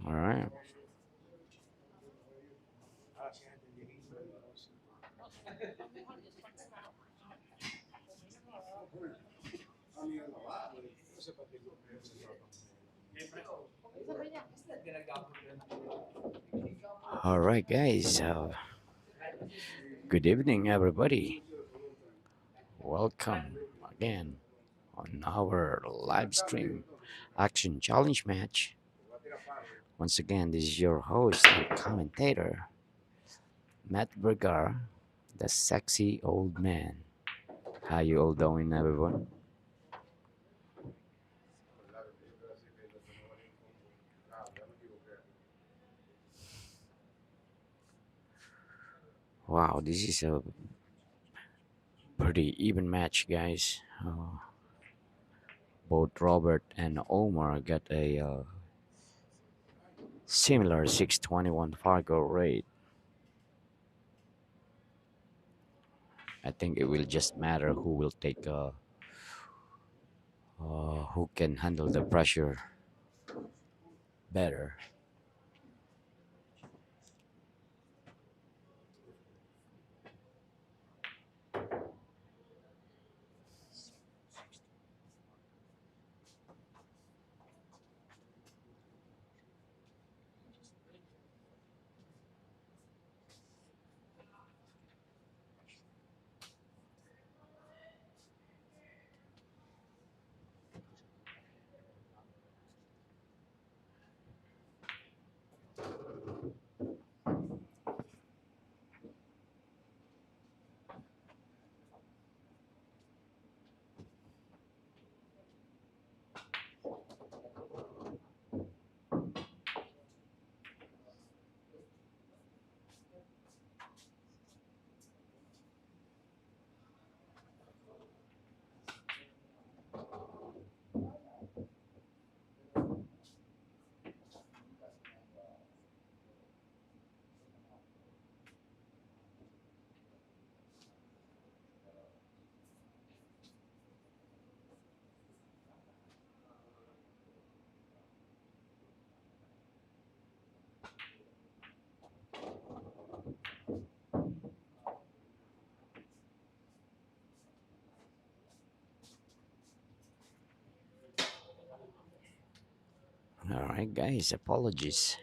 All right. All right, guys. Good evening, everybody. Welcome again on our live stream action challenge match. Once again, this is your host and commentator, Matt Bergar, the sexy old man. How you all doing, everyone? Wow, this is a pretty even match, guys. Both Robert and Omar got a similar 621 Fargo rate. I think it will just matter who will take, who can handle the pressure better. All right, guys, apologies.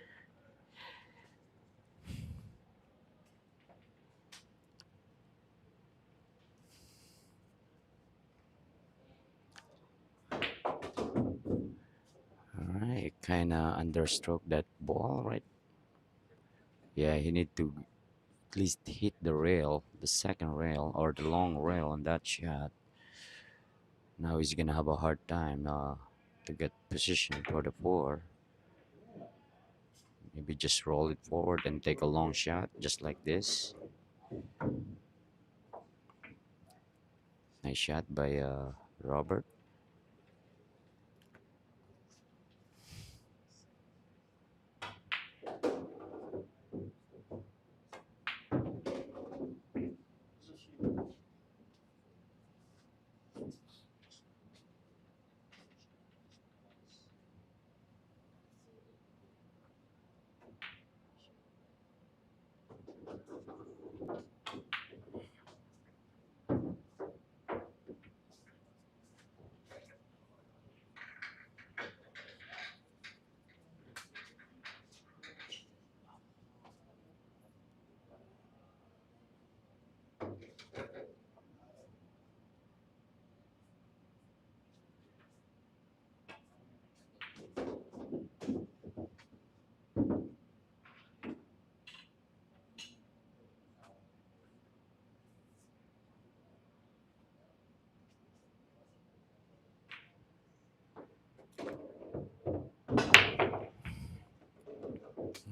All right, kind of understroke that ball, right? Yeah, he need to at least hit the rail, the second rail, or the long rail on that shot. Now he's gonna have a hard time to get position for the four. Maybe just roll it forward and take a long shot, just like this. Nice shot by Robert.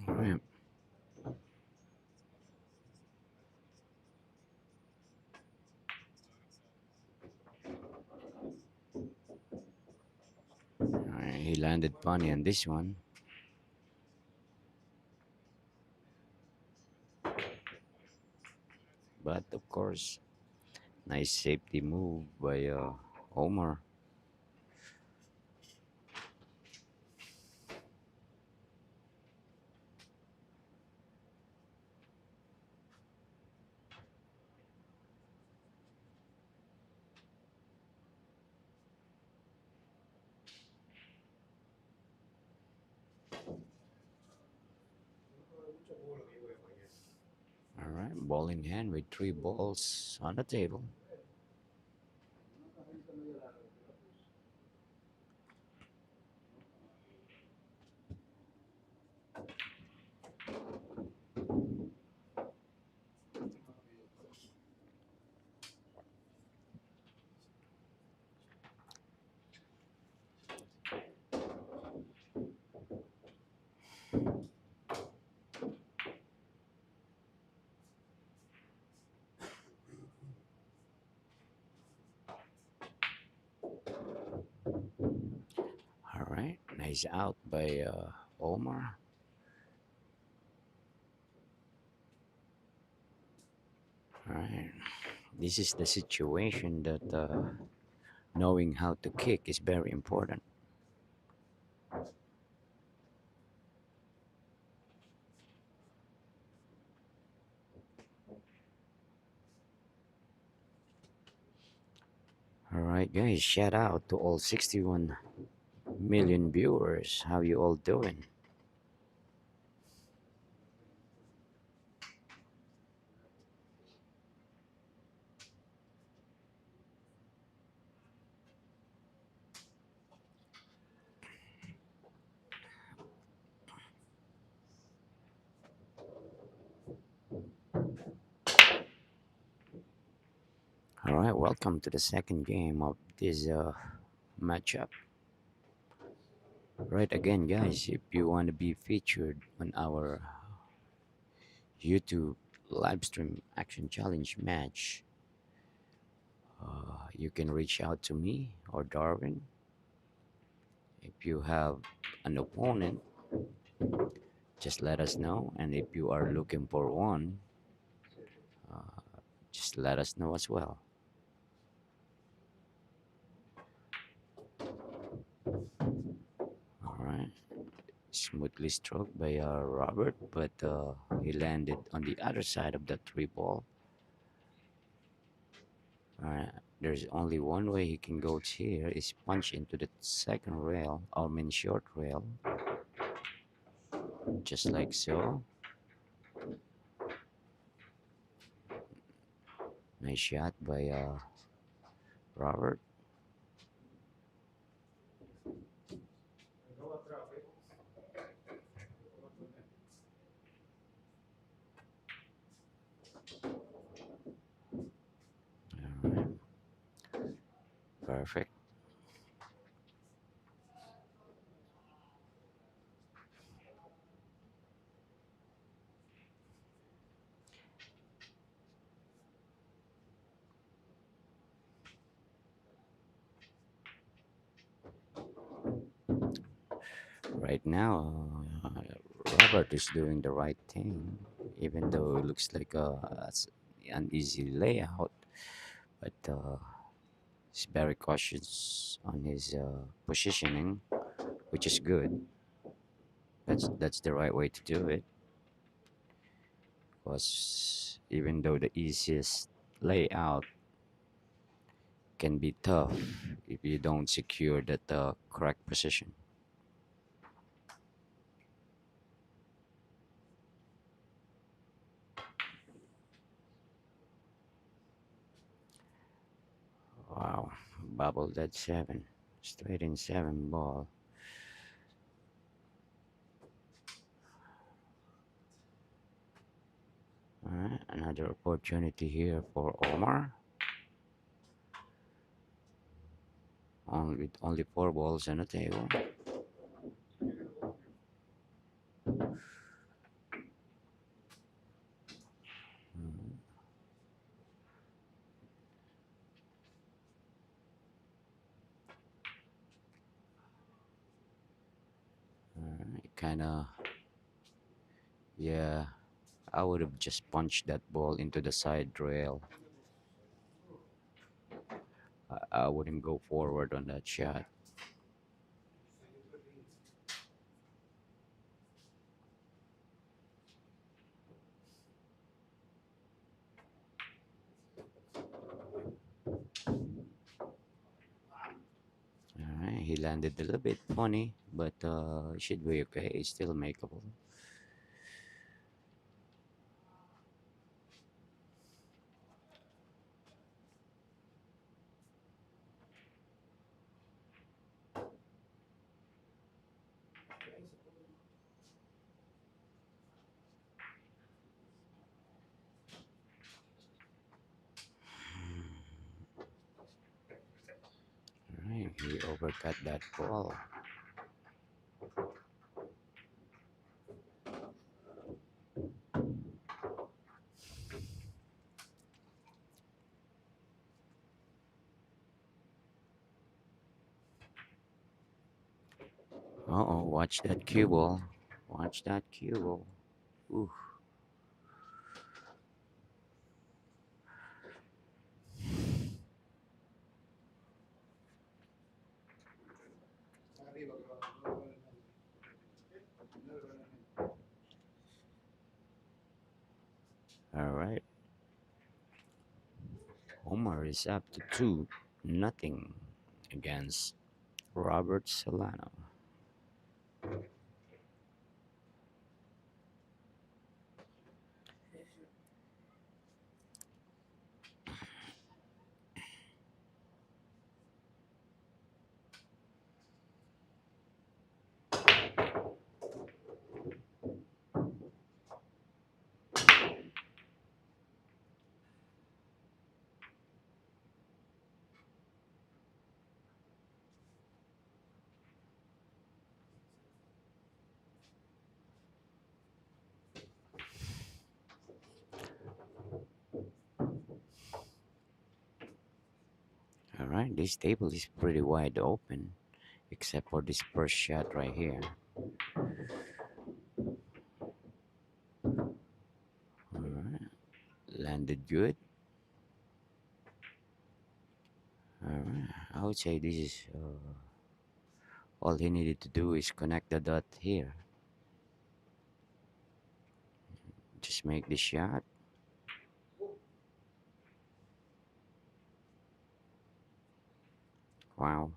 All right. All right, he landed funny on this one, but of course, Nice safety move by Omar. All right, ball in hand with three balls on the table. All right, nice out by Omar. All right, this is the situation that knowing how to kick is very important. All right, guys, shout out to all 61 million viewers. How you all doing? All right, welcome to the second game of this matchup. Right again, guys, if you want to be featured on our YouTube live stream action challenge match, you can reach out to me or Darwin. If you have an opponent, just let us know. And if you are looking for one, just let us know as well. All right. Smoothly stroked by Robert, but he landed on the other side of the three ball. There's only one way he can go here is punch into the second rail, or main short rail, just like so. Nice shot by Robert. All right, perfect. Right now, Robert is doing the right thing, even though it looks like an easy layout, but he's very cautious on his positioning, which is good. That's the right way to do it, because even though the easiest layout can be tough if you don't secure that correct position. Wow, bubbled at seven, straight in seven ball. All right, another opportunity here for Omar. Only with only four balls on the table. Kind of, yeah. I would have just punched that ball into the side rail. I wouldn't go forward on that shot. All right, he landed a little bit funny, but it should be okay. It's still makeable. All right, he overcut that ball. Uh-oh, watch that cue ball. Watch that cue ball. Ooh. All right, Omar is up to 2-0 against Robert Solano. All right, this table is pretty wide open, except for this first shot right here. All right, landed good. All right, I would say this is all he needed to do is connect the dot here. Just make the shot. Wow.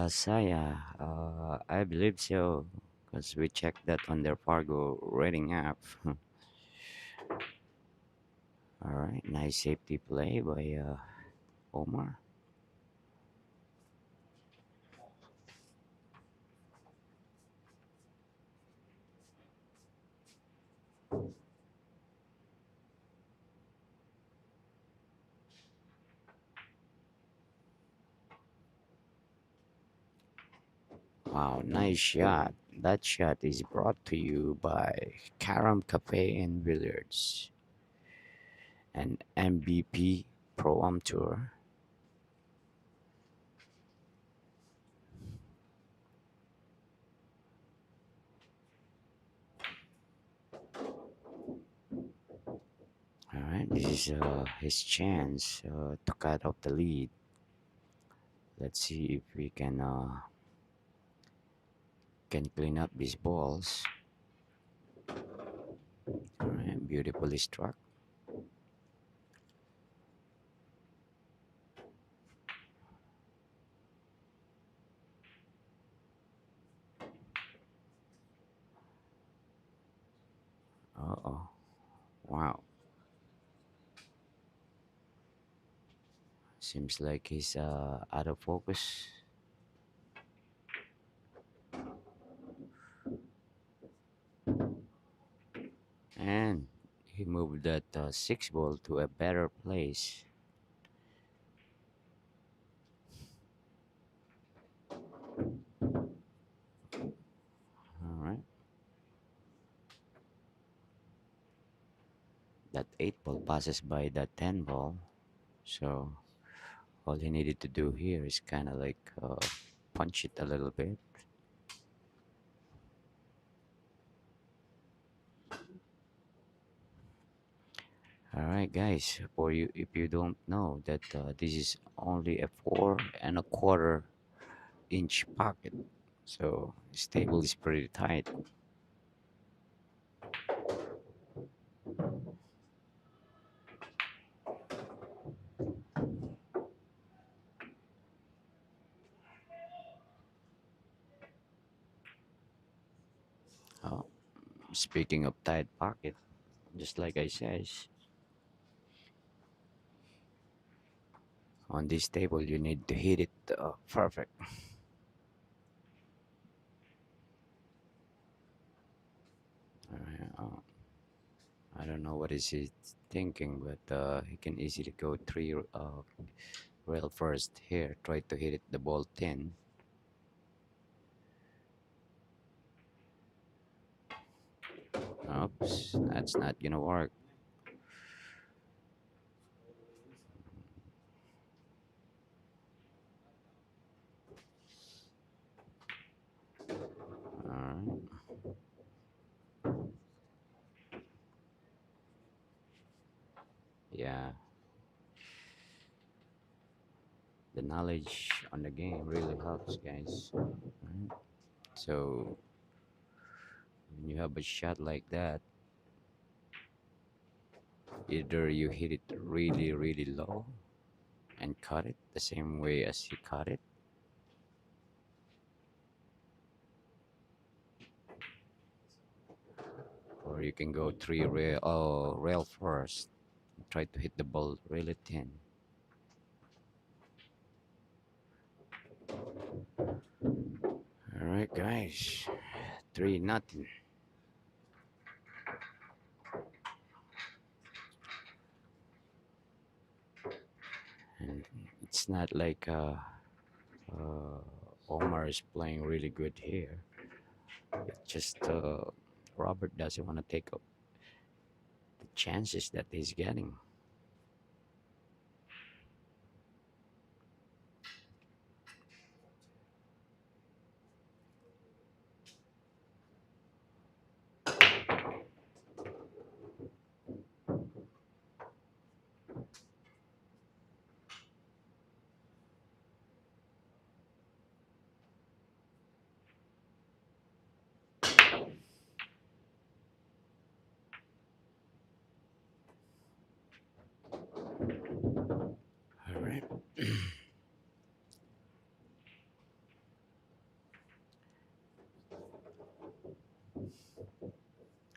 Saya, I believe so, because we checked that on their Fargo rating app. All right, nice safety play by Omar. Wow, nice shot. That shot is brought to you by Karam Cafe and Billiards and MVP Pro Am Tour. All right, this is his chance to cut off the lead. Let's see if we can clean up these balls. All right, beautifully struck. Uh-oh. Wow. Seems like he's out of focus. And he moved that six ball to a better place. All right. That eight ball passes by that 10 ball. So all he needed to do here is kind of like punch it a little bit. All right, guys. For you, if you don't know that this is only a 4 1/4 inch pocket, so this table is pretty tight. Oh, speaking of tight pocket, just like I says, on this table you need to hit it perfect. All right, I don't know what is he thinking, but he can easily go three rail first here. Try to hit it the ball 10. Oops, that's not gonna work. All right, yeah, the knowledge on the game really helps, guys. Right? So when you have a shot like that, either you hit it really, really low and cut it the same way as you cut it, or you can go rail first. Try to hit the ball really thin. All right, guys, 3-0. And it's not like Omar is playing really good here. It's just Robert doesn't want to take up the chances that he's getting. All right.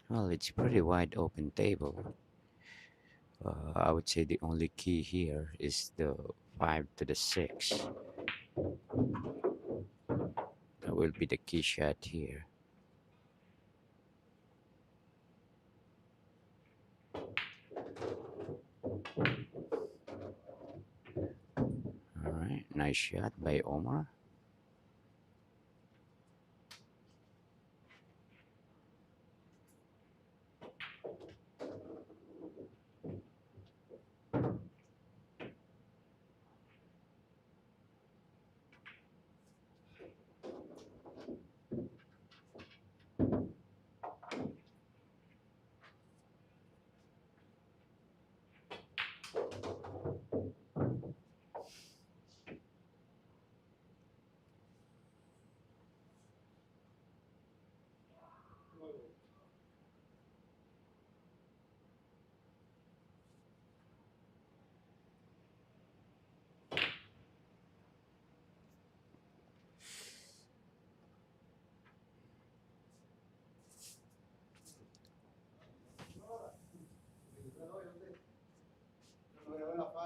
Well, it's pretty wide open table. I would say the only key here is the 5 to the 6. That will be the key shot here. All right, nice shot by Omar.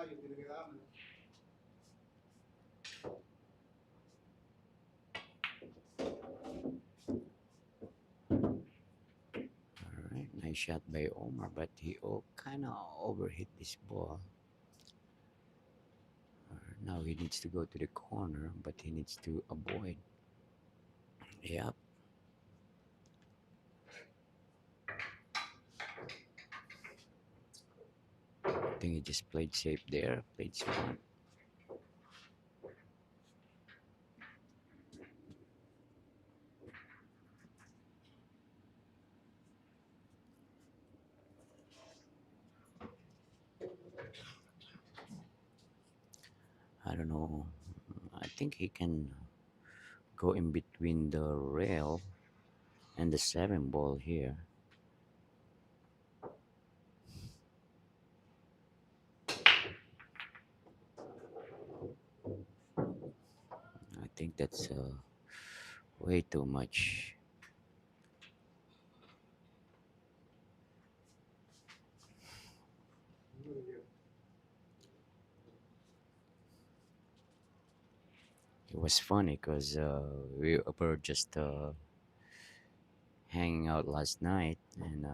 All right, nice shot by Omar, but he kind of overhit this ball. Now he needs to go to the corner, but he needs to avoid. Yep, I think he just played safe there, played smart. know. I think he can go in between the rail and the seven ball here. I think that's way too much. It was funny because we were just hanging out last night and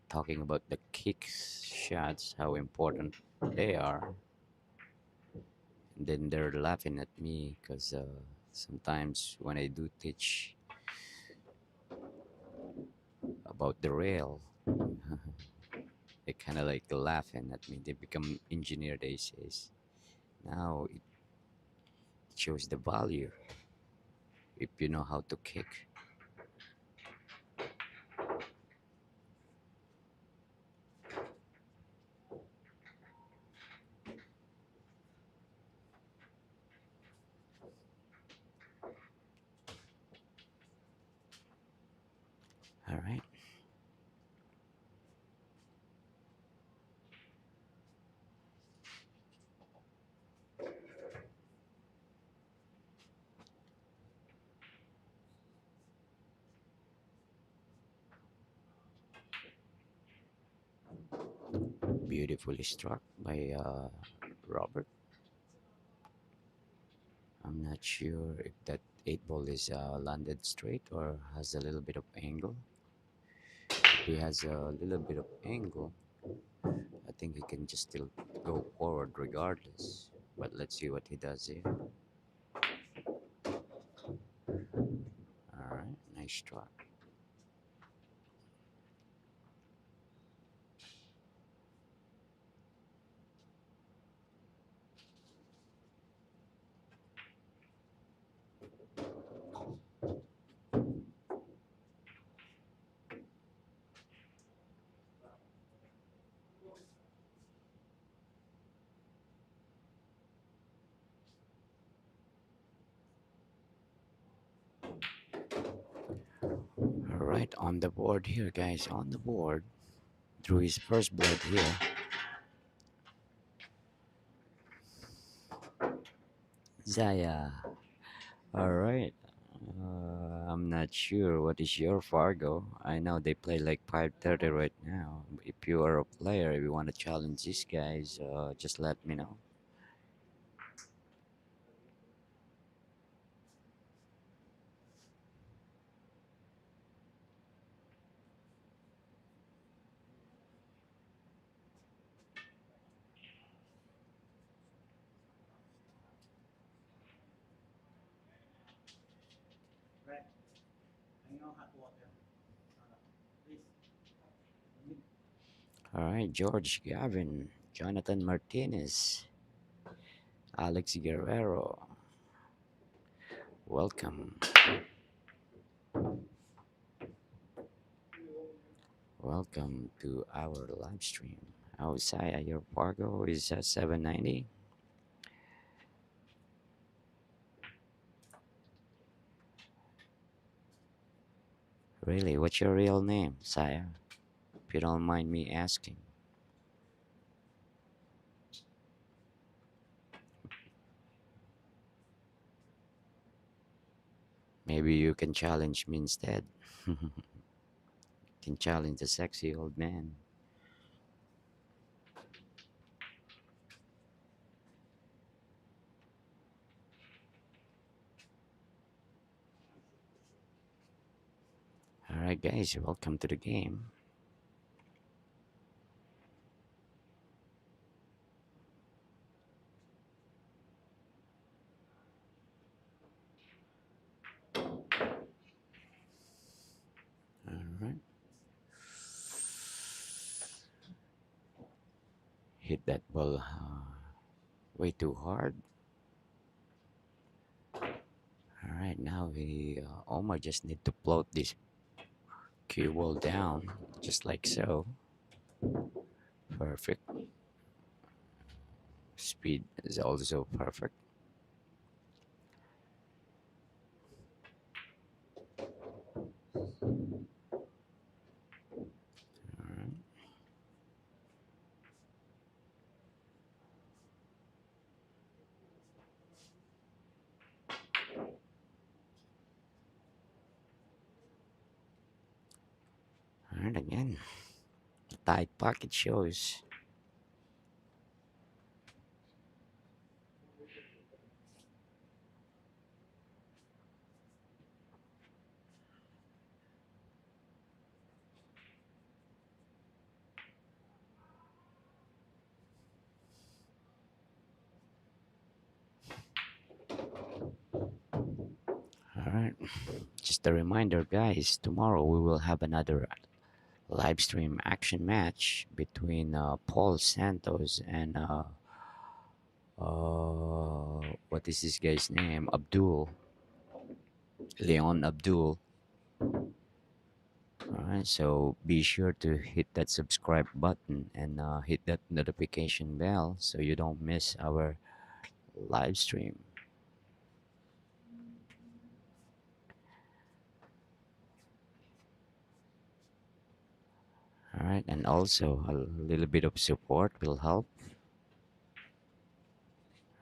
talking about the kicks shots, how important they are. And then they're laughing at me because sometimes when I do teach about the rail, they kind of like laughing at me. They become engineer, they says. Now it shows the value if you know how to kick. All right. Beautifully struck by Robert. I'm not sure if that eight ball is landed straight or has a little bit of angle. If he has a little bit of angle, I think he can just still go forward regardless. But let's see what he does here. All right, nice struck. All right, on the board here, guys. On the board, through his first blood here. Zaya. All right. I'm not sure what is your Fargo. I know they play like 5:30 right now. If you are a player, if you want to challenge these guys, just let me know. All right, George Gavin, Jonathan Martinez, Alex Guerrero, welcome. Welcome to our live stream. Oh, Saya, your Fargo is 790. Really, what's your real name, Saya? If you don't mind me asking. Maybe you can challenge me instead. Can challenge the sexy old man. Alright, guys, welcome to the game. Alright. Hit that ball way too hard. Alright, now Omar just need to float this cue ball down, just like so. Perfect. Speed is also perfect. And again, the tight pocket shows. All right. Just a reminder, guys. Tomorrow we will have another live stream action match between Paul Santos and what is this guy's name? Abdul, Leon Abdul. Alright, so be sure to hit that subscribe button and hit that notification bell so you don't miss our live stream. Alright, and also a little bit of support will help.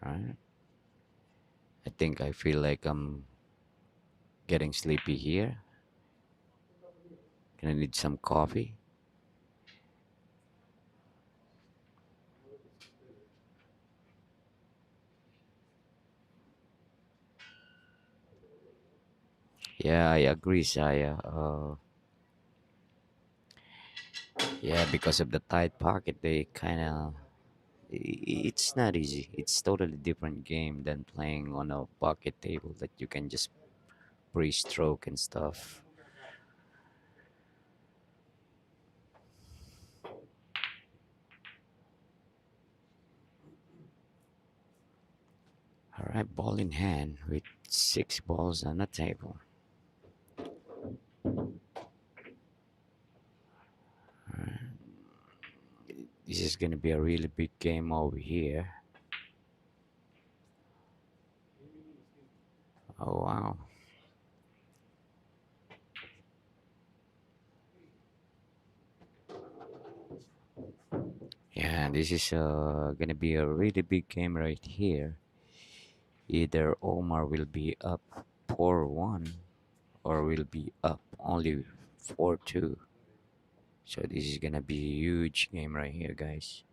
Alright, I think I feel like I'm getting sleepy here. Gonna need some coffee. Yeah, I agree, Saya. Yeah, because of the tight pocket, they kind of it's not easy. It's totally different game than playing on a pocket table that you can just pre-stroke and stuff. All right, ball in hand with six balls on the table. This is gonna be a really big game over here. Oh wow. Yeah, this is gonna be a really big game right here. Either Omar will be up 4-1 or will be up only 4-2. So this is gonna be a huge game right here, guys.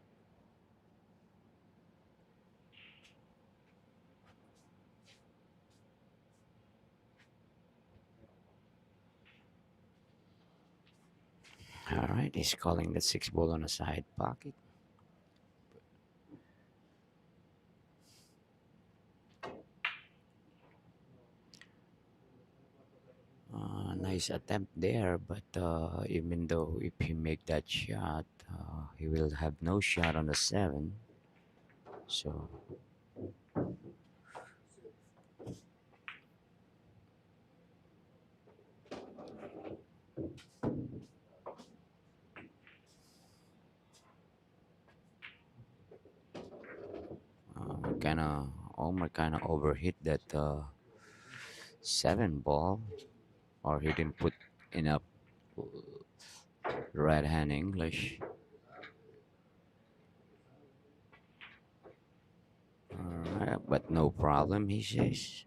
All right, he's calling the six ball on a side pocket. Nice attempt there, but even though if he make that shot, he will have no shot on the seven. So kind of Omar kind of overhit that seven ball, or he didn't put enough right hand English. But no problem, he says.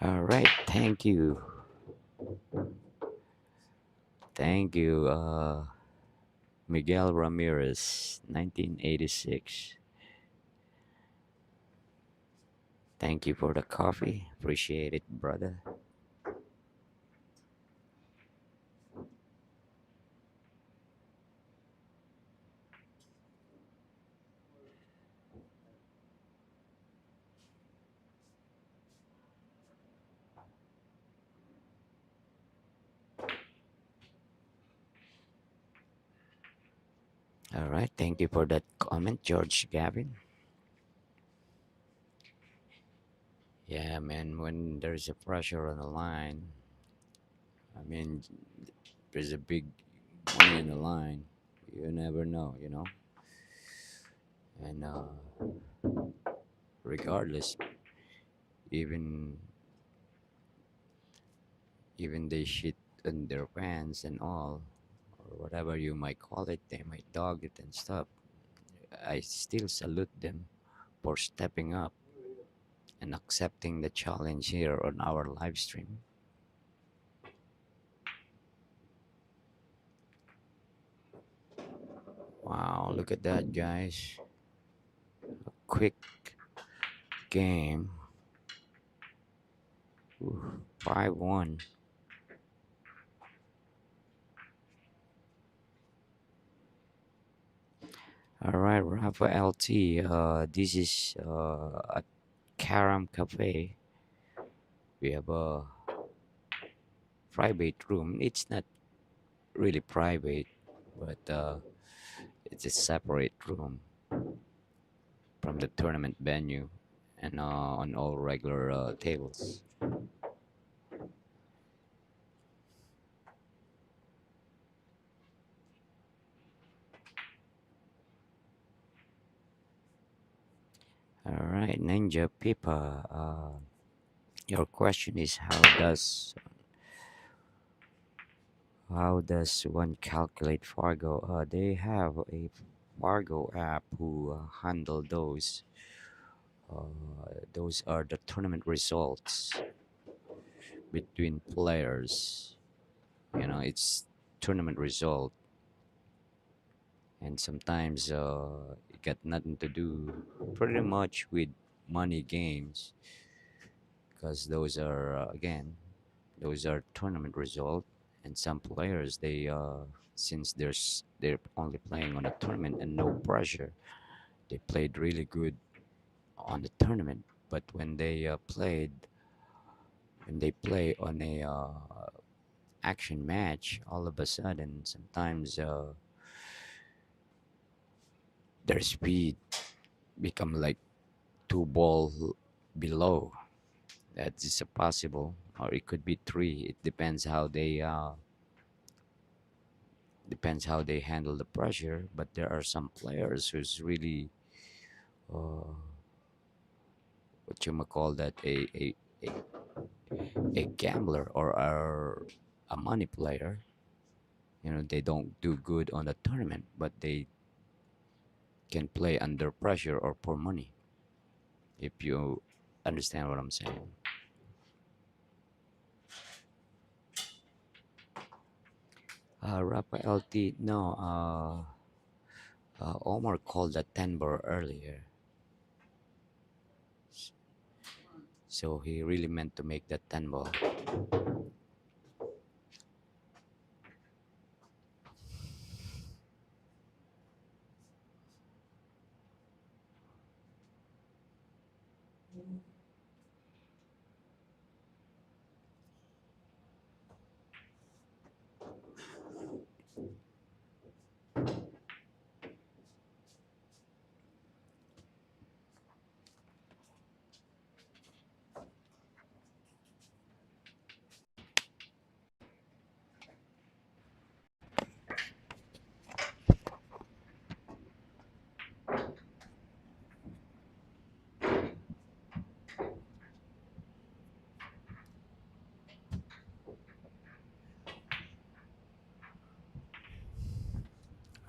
All right, thank you, Miguel Ramirez, 1986. Thank you for the coffee. Appreciate it, brother. All right, thank you for that comment, George Gavin. Yeah, man, when there's a pressure on the line, I mean, there's a big money in the line. You never know, and regardless, even even they shit in their pants and all, or whatever you might call it, they might dog it and stuff. I still salute them for stepping up and accepting the challenge here on our live stream. Wow, look at that, guys. Quick game. Ooh, 5-1. All right, Rafael T. This is a Karam Cafe. We have a private room. It's not really private, but it's a separate room from the tournament venue and on all regular tables. All right, Ninja Pipa. Your question is how does one calculate Fargo? They have a Fargo app who handle those. Those are the tournament results between players. It's tournament result, and sometimes it got nothing to do pretty much with money games, because those are again those are tournament result, and some players since they're only playing on a tournament and no pressure, they played really good on the tournament. But when they play on a action match, all of a sudden sometimes their speed become like two ball below. That is a possible, or it could be three. It depends how they handle the pressure. But there are some players who's really uh, what you might call that, a, a gambler, or a money player. They don't do good on the tournament, but they can play under pressure or for money, if you understand what I'm saying. Rafael T, no, Omar called that 10 bar earlier, so he really meant to make that 10 ball.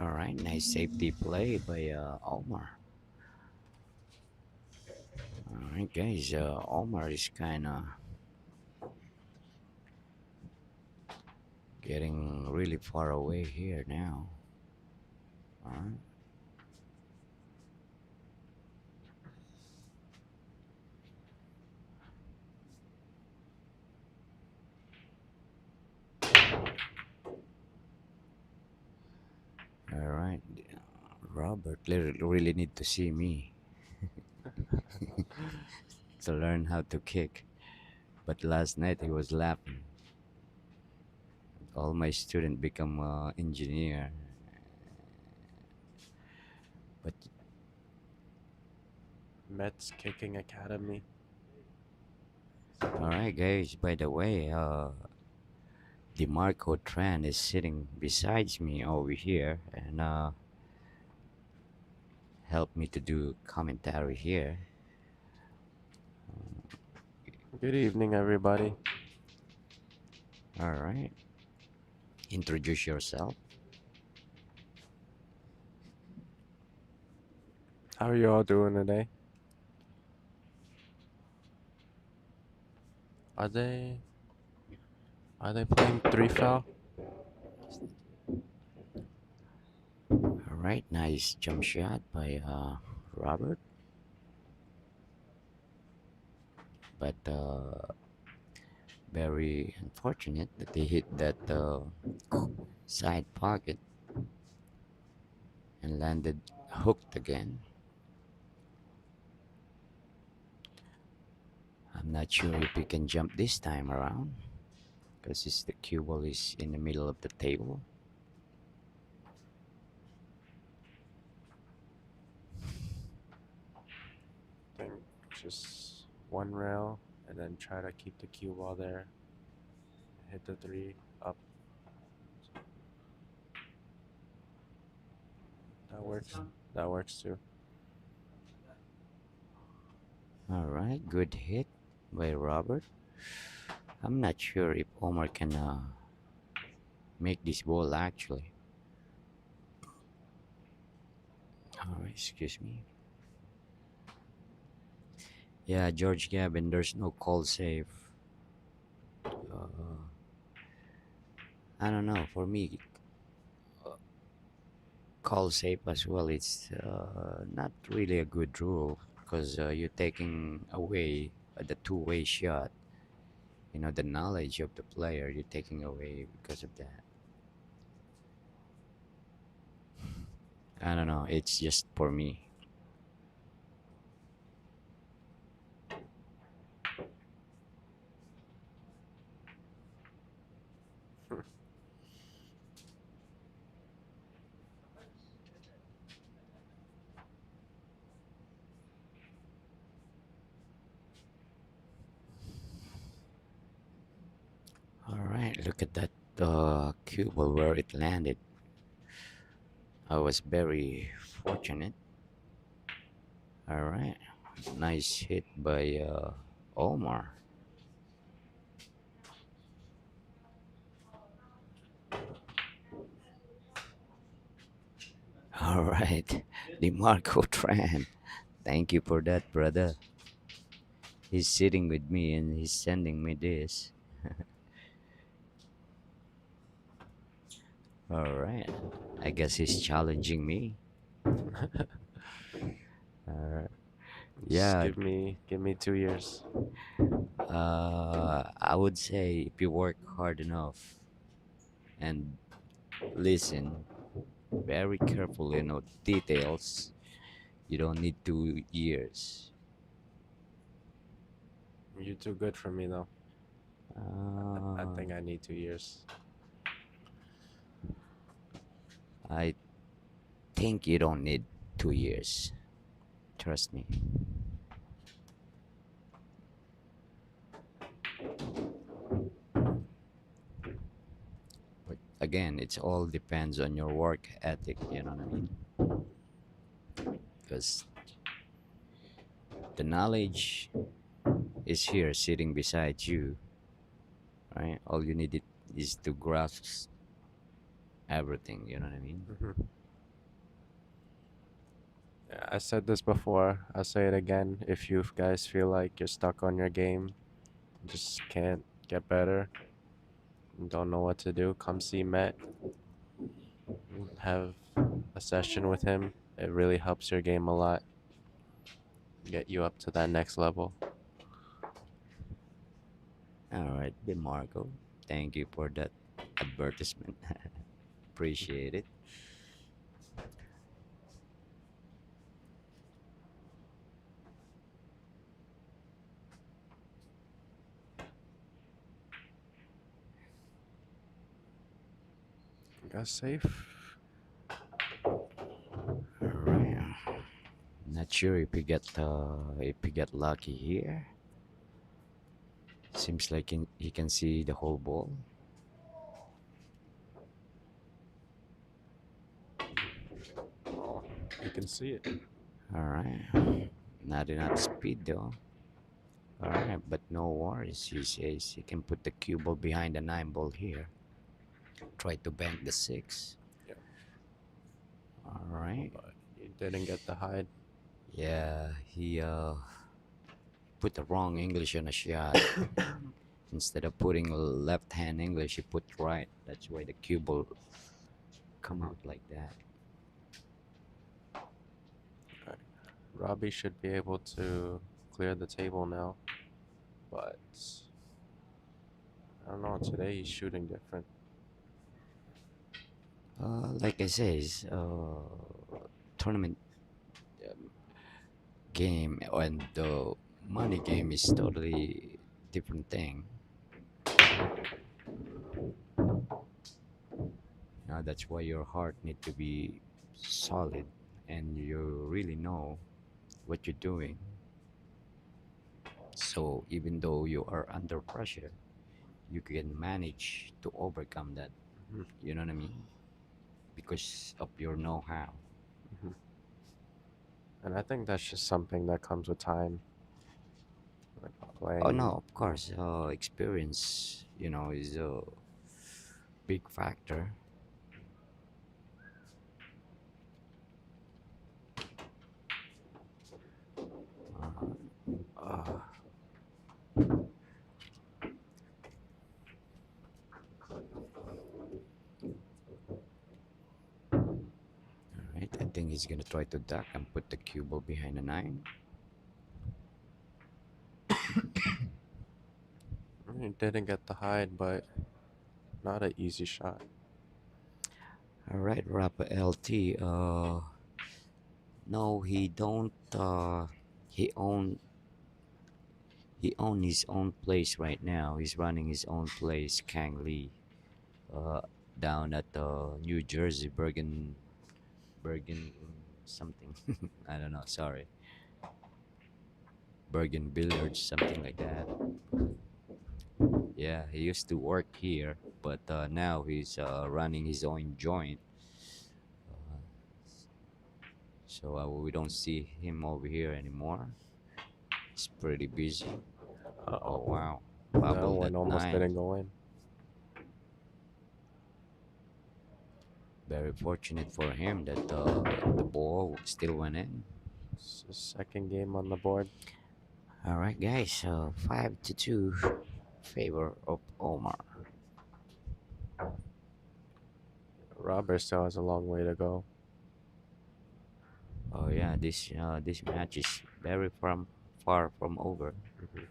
All right, nice safety play by Omar. All right, guys, Omar is kind of getting really far away here now. All right. All right. Robert really need to see me to learn how to kick. But last night he was laughing. All my student become engineer. But Mets Kicking Academy. all right, guys. By the way, DeMarco Tran is sitting besides me over here and help me to do commentary here. Good evening, everybody. All right, introduce yourself. How are you all doing today? Are they are they playing three foul? All right, nice jump shot by Robert, but very unfortunate that they hit that side pocket and landed hooked again. I'm not sure if we can jump this time around because the cue ball is in the middle of the table. I think just one rail and then try to keep the cue ball there. Hit the three up. That works. That works too. All right, good hit by Robert. I'm not sure if Omar can make this ball actually. All right, excuse me. Yeah, George Gavin, there's no call save. Uh, I don't know. For me, call save as well. It's not really a good rule because you're taking away the two-way shot. You know, the knowledge of the player you're taking away because of that. I don't know. It's just for me. All right, look at that cue ball where it landed. I was very fortunate. All right, nice hit by Omar. All right, DeMarco Tran. Thank you for that, brother. He's sitting with me and he's sending me this. All right, I guess he's challenging me. All right. Just Yeah, give me 2 years. I would say if you work hard enough and listen very carefully, details, you don't need 2 years. You're too good for me though. I Uh, think I need 2 years. I think you don't need 2 years. Trust me. But again, it's all depends on your work ethic. You know what I mean? Because the knowledge is here, sitting beside you, right? All you need is to grasp everything. You know what I mean? Hmm. Yeah, I said this before. I'll say it again. If you guys feel like you're stuck on your game, just can't get better, and don't know what to do, come see Met. Have a session with him. It really helps your game a lot. Get you up to that next level. All right, DeMarco. Thank you for that advertisement. Appreciate it. Got safe. All right. Not sure if we get lucky here. Seems like he can see the whole ball. You can see it. All right. Not enough speed though. All right, but no worries. He says he can put the cue ball behind the 9 ball here. Try to bank the 6. Yeah, All right. but you didn't get the hide. Yeah, he put the wrong English on a shot. Instead of putting left hand English, he put right. That's why the cue ball come Mhm. out like that. Right. Robbie should be able to clear the table now, but I don't know. Today he's shooting different. Like I says, tournament um, game and the money game is totally different thing. That's why your heart need to be solid and you really know what you're doing. So even though you are under pressure, you can manage to overcome that. Hmm. You know what I mean? Because of your know-how. Hmm. And I think that's just something that comes with time, like Oh no, playing. of course, experience, is a big factor. Uh, all right, I think he's gonna try to duck and put the cue ball behind the 9. He didn't get the hide, but not an easy shot. All right, Rapper LT. No, he don't. He own he own his own place right now. He's running his own place, Kang Lee, uh, down at New Jersey, Bergen something. I don't know. Sorry, Bergen Billiards, something like that. Yeah, he used to work here, but now he's running his own joint. Uh, so we don't see him over here anymore. He's pretty busy. Oh Uh-oh. wow, That bubble that one almost 9. didn't go in. Very fortunate for him that the ball still went in. It's his second game on the board. All right, guys. 5-2 favor of Omar. Robert still has a long way to go. Oh yeah, this match is very far from over. Hmm.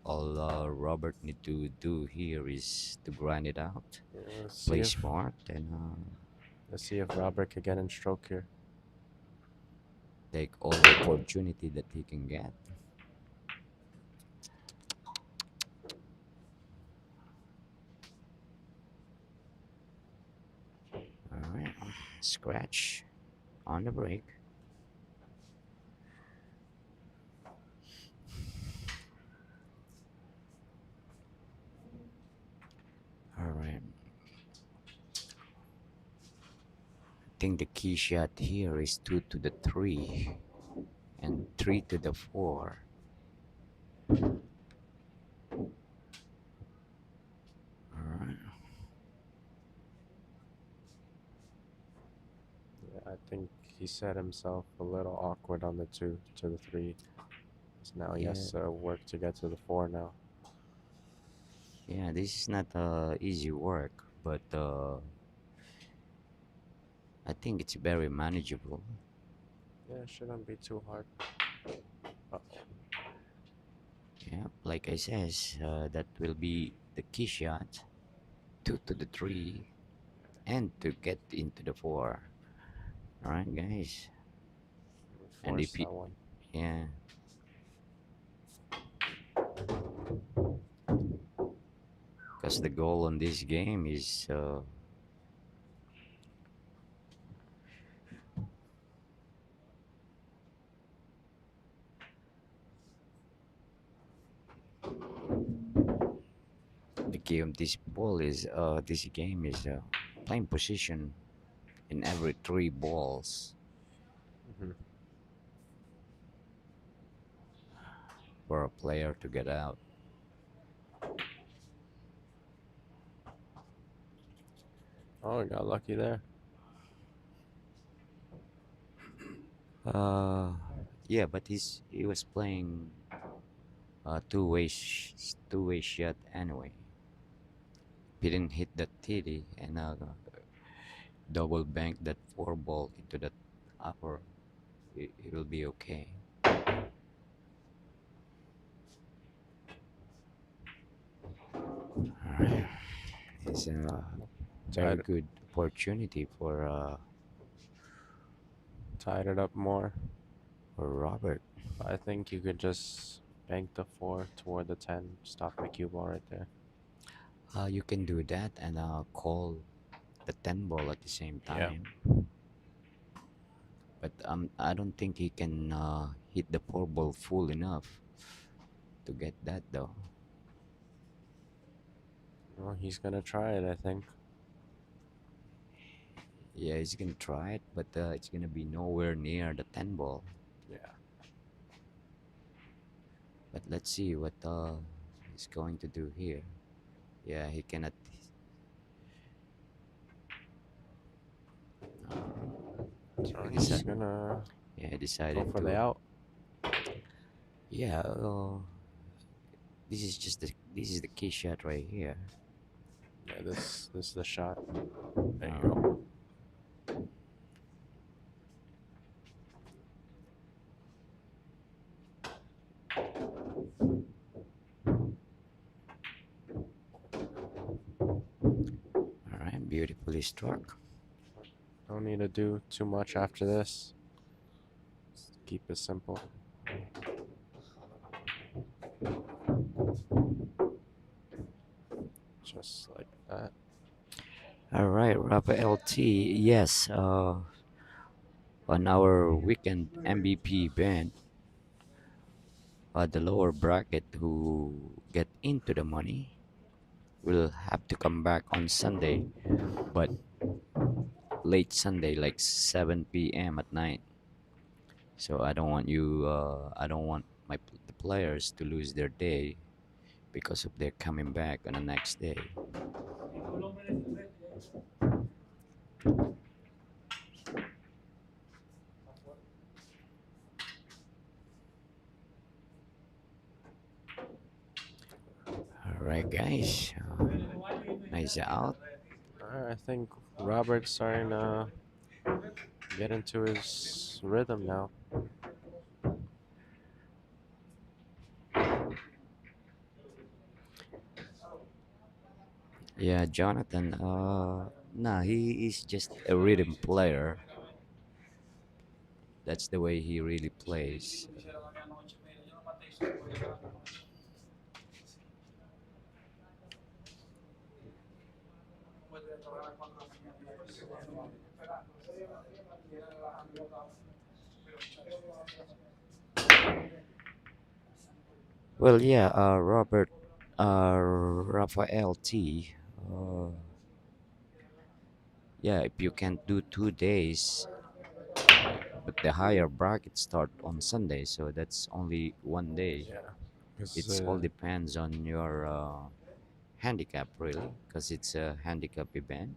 All Robert need to do here is to grind it out, Yeah, play smart, and let's see if Robert can get in stroke here. take all the opportunity that he can get. All right, scratch on the break. All right. I think the key shot here is 2 to the 3 and 3 to the 4. All right. Yeah, I think he set himself a little awkward on the 2 to the 3. So now he Yeah, has to work to get to the 4 now. yeah. This is not easy work, but I think it's very manageable. Yeah, it shouldn't be too hard. Uh-oh. Yeah, like I says, that will be the key shot. 2 to the 3 and to get into the 4. All right, guys. And Force if you, that one. yeah, because the goal on this game is game, this game is playing position in every three balls Hmm. for a player to get out. Oh, we got lucky there. Uh, yeah, but he was playing two-way shot anyway. He didn't hit that titty and double bank that four ball into that upper. It'll be okay. Alright, it's a very Tied, good opportunity tied it up more. for Robert. But I think you could just bank the 4 toward the 10. Stop the cue ball right there. You can do that and call the 10 ball at the same Yeah. time. But I don't think he can hit the four ball full enough to get that though. Well, he's gonna try it, I think. Yeah, he's gonna try it, but it's gonna be nowhere near the 10 ball. Yeah. But let's see what he's going to do here. Yeah, he cannot. So He he's decided. gonna Yeah, he go decided for the to. out. Yeah, this is the key shot right here. Yeah, this is the shot. There you Uh, go. all right, beautifully struck. Don't need to do too much after this. Just keep it simple. Just like that. All right, Rafael T. Yes, on our weekend MVP band, the lower bracket who get into the money will have to come back on Sunday, but late Sunday, like 7 p.m. at night. So I don't want the players to lose their day because of their coming back on the next day. All right, guys. Nice out. I think Robert's starting to get into his rhythm now. Yeah, Jonathan. Nah, he is just a rhythm player. That's the way he really plays. Well, yeah, Rafael T. Uh, yeah, if you can't do 2 days, but the higher bracket start on Sunday, so that's only one day. Yeah, because It's all depends on your handicap, really, because it's a handicap event.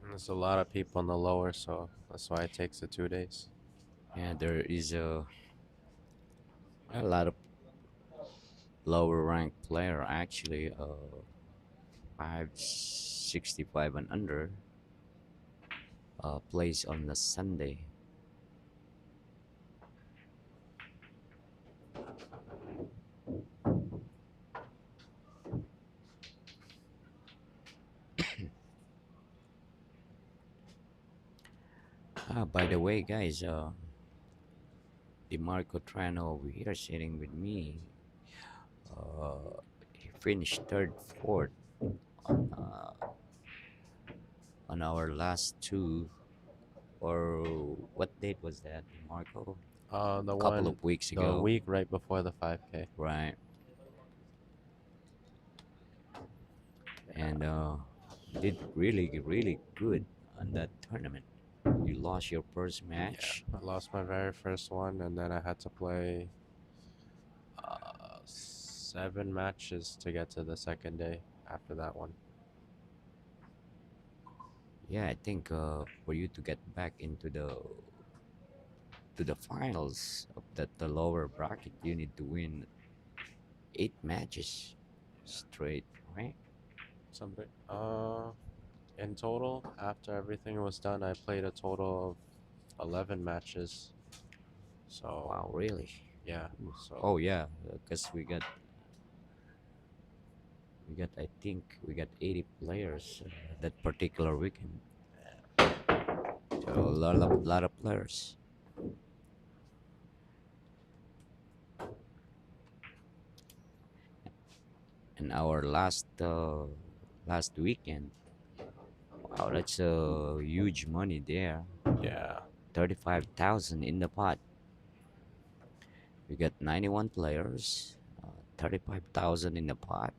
there's a lot of people on the lower, so that's why it takes the 2 days. And there is a lot of lower ranked player actually, 565 and under, plays on the Sunday. By the way, guys, DeMarco Trano over here sitting with me. He finished third, fourth on our last two. Or what date was that, DeMarco? The couple one, of weeks the ago, week right before the 5K. right? And did really, really good on that tournament. You lost your first Yeah, match. I lost my very first one, and then I had to play 7 matches to get to the second day after that one. Yeah, I think for you to get back into the finals of that the lower bracket, you need to win 8 matches straight, right? Something. In total, after everything was done, I played a total of 11 matches. So Wow, really? yeah, Ooh. so Oh yeah, because we got I think we got 80 players that particular weekend. So a lot of players. And our last weekend, wow, that's a huge money there. yeah, 35,000 in the pot. We got 91 players, 35,000 in the pot.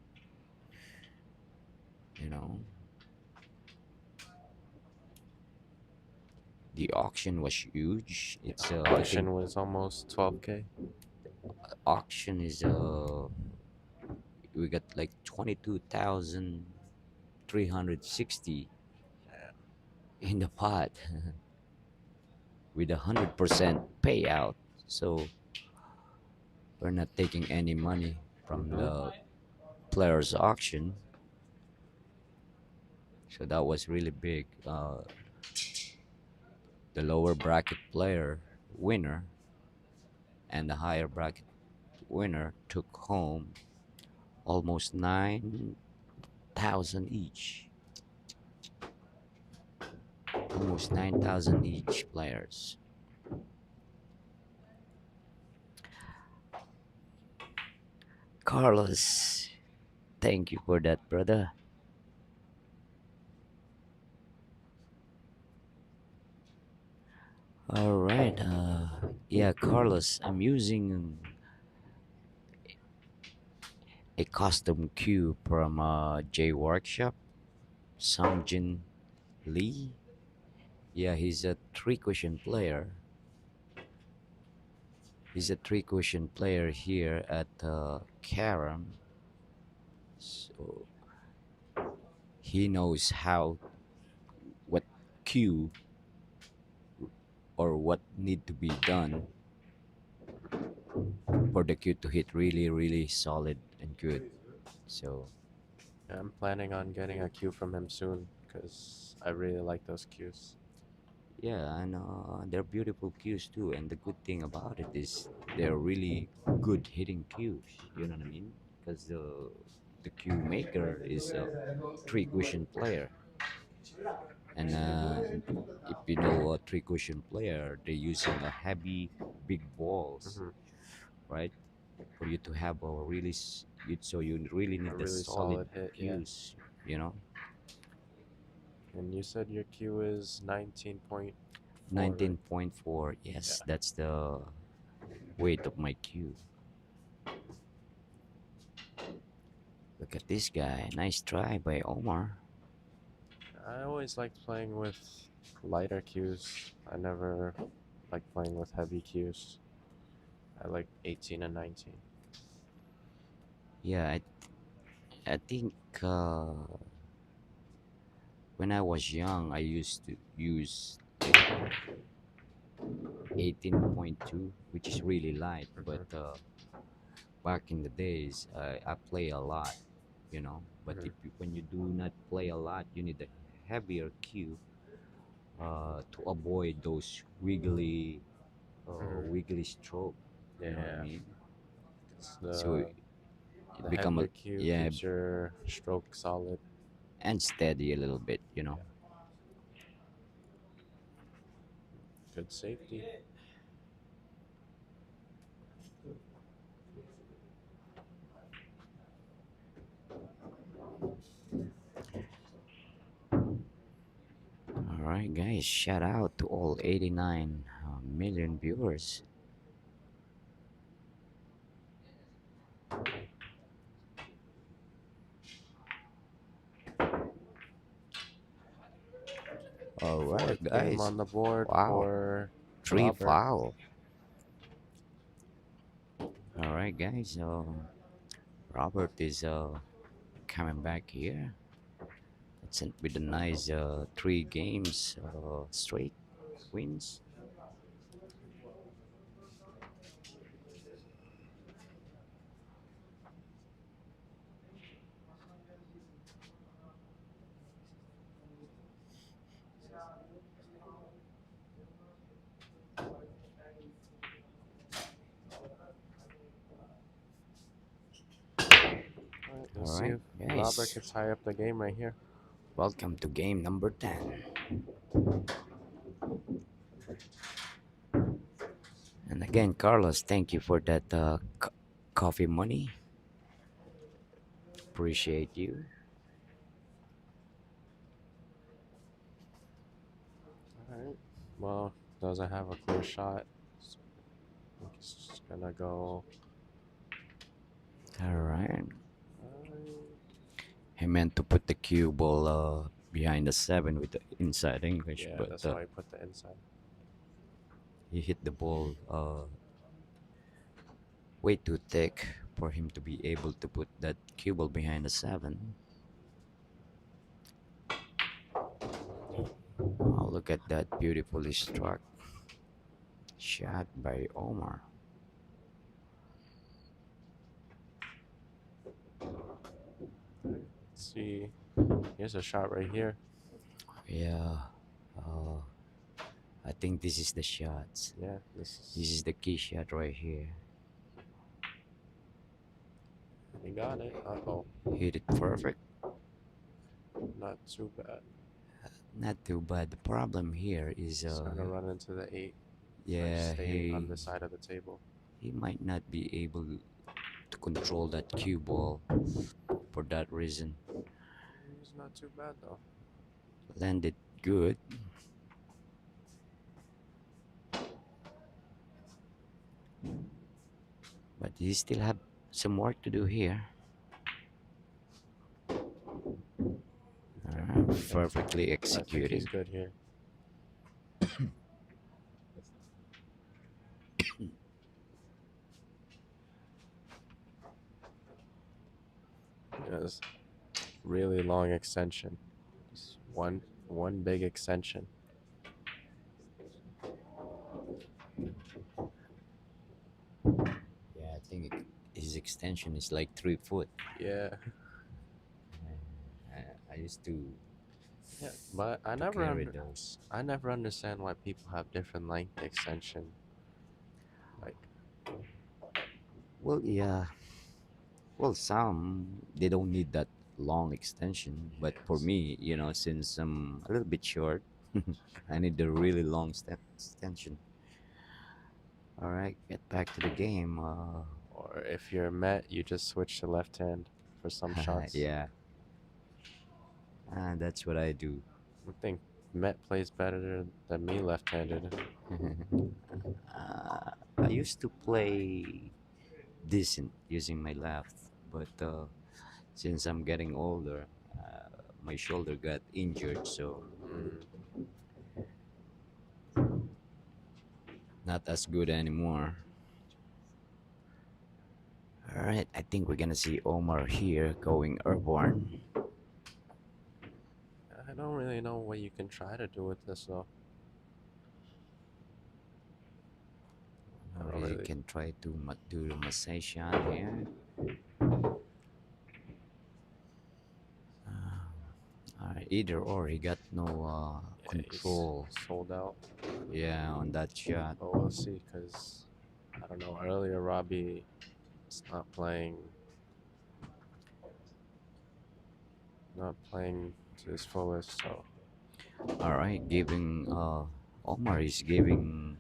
You know, the auction was huge. yeah. It's I think Auction was almost 12K. auction is we got like 22,360 in the pot with 100% payout. So we're not taking any money from Mm-hmm. the players auction. So that was really big. The lower bracket player winner and the higher bracket winner took home almost 9,000 each. Almost 9,000 each players. Carlos, thank you for that, brother. All right. Yeah, Carlos, I'm using a custom cue from J Workshop, Sungjin Lee. Yeah, he's a three cushion player. He's a three cushion player here at Karam. So he knows how what cue or what need to be done for the cue to hit really, really solid and good. So Yeah, I'm planning on getting a cue from him soon because I really like those cues. yeah, and they're beautiful cues too. And the good thing about it is they're really good hitting cues. You know what I mean? Because the cue maker is a three cushion player, and if you know a three cushion player, they're using a heavy, big balls, Mm-hmm. right? For you to have a really, so you really A need the really solid solid hit, yeah. cues. You know, And you said your cue is 19.4, right? 19.4. Yeah. Yes, that's the weight of my cue. Look at this guy. Nice try by Omar. I always liked playing with lighter cues. I never liked playing with heavy cues. I like 18 and 19. Yeah, I think when I was young, I used to use like 18.2, which is really light. But Mm-hmm. back in the days, I play a lot, you know. But Mm-hmm. when you do not play a lot, you need a heavier cue to avoid those Mm-hmm. wiggly stroke. You know what I Yeah, mean? it's So the it become a heavier cue yeah keeps your stroke solid. and steady a little bit, you know. Yeah, good safety. All right, guys, shout out to all 89 million viewers. All right, Fourth game guys. on the board Wow, for three Robert. foul. All right, guys. Robert is coming back here. It's with a nice three games straight wins. All right, All let's see right, if Robert guys. can tie up the game right here. Welcome to game number 10. And again, Carlos, thank you for that coffee money. Appreciate you. All right. Well, doesn't have a clear shot. So I think he's just gonna go. All right. Uh, He meant to put the cue ball behind the seven with the inside English, yeah, but that's why I put the inside. he hit the ball way too thick for him to be able to put that cue ball behind the seven. Oh, look at that beautifully struck shot by Omar. Let's see. Here's a shot right here. Yeah, uh, I think this is the shots. Yeah, This is the key shot right here. he got it. Uh-oh, Hit it perfect. not too bad. Not too bad. The problem here is, He's gonna run into the 8 by yeah, staying on this side of the table. he might not be able to control that cue ball for that reason. He's not too bad though. Landed good. But he still have some work to do here. Okay, Perfectly I think he's executed. good here. Yes, really long extension. Just one big extension. Yeah, I think his extension is like 3 foot. Yeah, I used to yeah, but carry those. I never understand why people have different length extension. Like, Well, yeah. Well, some they don't need that long extension, but for yes. me, since I'm a little bit short, I need the really long extension. All right, get back to the game. Or if you're Met, you just switch to left hand for some shots. Yeah, that's what I do. I think Met plays better than me left-handed. I used to play decent using my left, but since I'm getting older, my shoulder got injured, so Mm, not as good anymore. All right, I think we're gonna see Omar here going airborne. I don't really know what you can try to do with this though. I Or don't you really. can try to do the massage shot here. All right, either or, he got no Yeah, he's control. sold out. Yeah, on that shot. But we'll see, because I don't know. Earlier, Robbie is not playing to his fullest. So All right, giving Omar is giving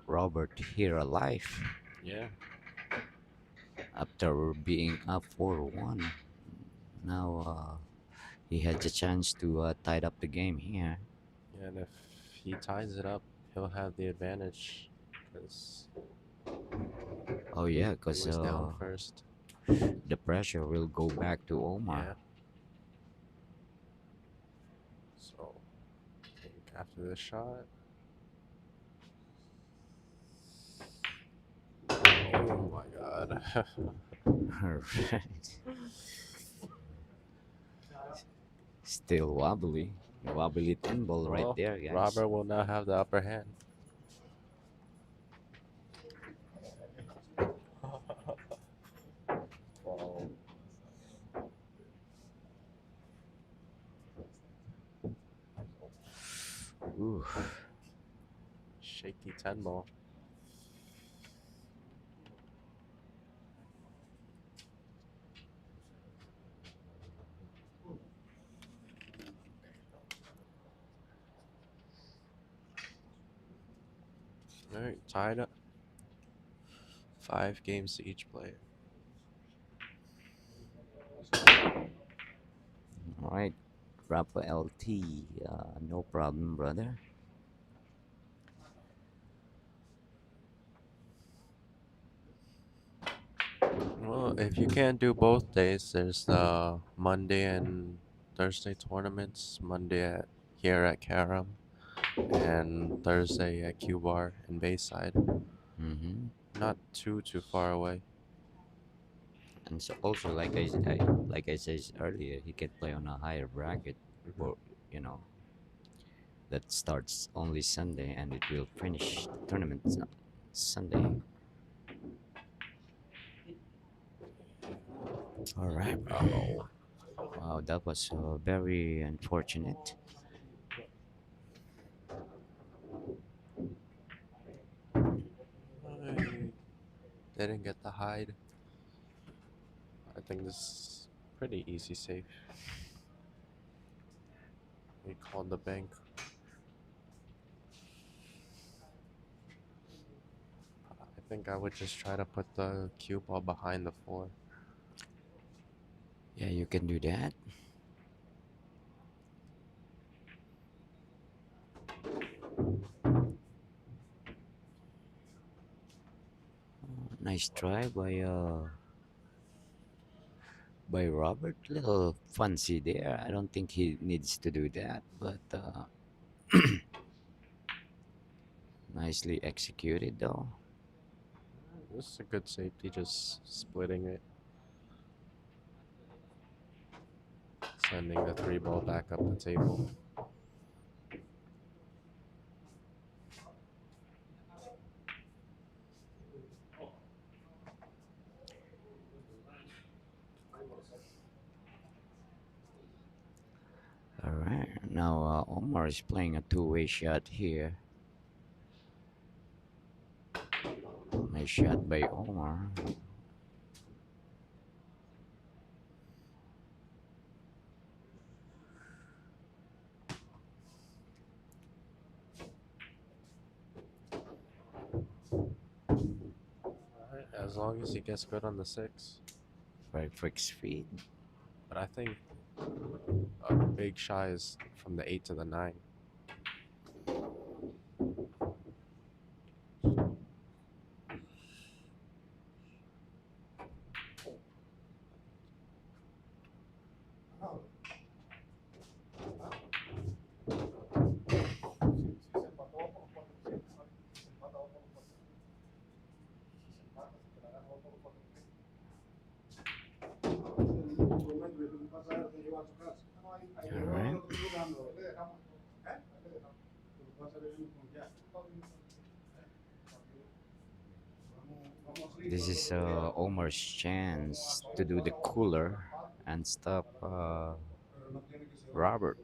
Robert here a life yeah, after being up 4-1. Now he has a chance to tie up the game here. yeah. And if he ties it up, he'll have the advantage because Oh yeah, he because was down first. the pressure will go back to Yeah. Omar. So After this shot. Oh my god. Alright. Still wobbly. Wobbly 10 ball right Well, there, guys. Robert will now have the upper hand. Wow. Ooh. Shaky 10 ball. Alright, tied up. 5 games to each player. Alright. Rafa LT. No problem, brother. Well, if you can't do both days, there's the Monday and Thursday tournaments. Monday here at Karam and Thursday at Q Bar in Bayside. Mm-hmm. Not too far away. And so also, like I said earlier, he can play on a higher bracket, Hmm. or you know, that starts only Sunday and it will finish the tournament Sunday. All right. Uh-oh. Wow, that was very unfortunate. I didn't get the hide. I think this is pretty easy safe. We called the bank. I think I would just try to put the cue ball behind the 4. Yeah, you can do that. Nice try by Robert. Little fancy there. I don't think he needs to do that, but nicely executed though. This is a good safety, just splitting it, sending the 3 ball back up the table. All right, now Omar is playing a two-way shot here. Nice shot by Omar. Alright, as long as he gets good on the 6. Perfect speed. But I think a big shy is from the 8 to the 9. All right. This is Omar's chance to do the cooler and stop Robert.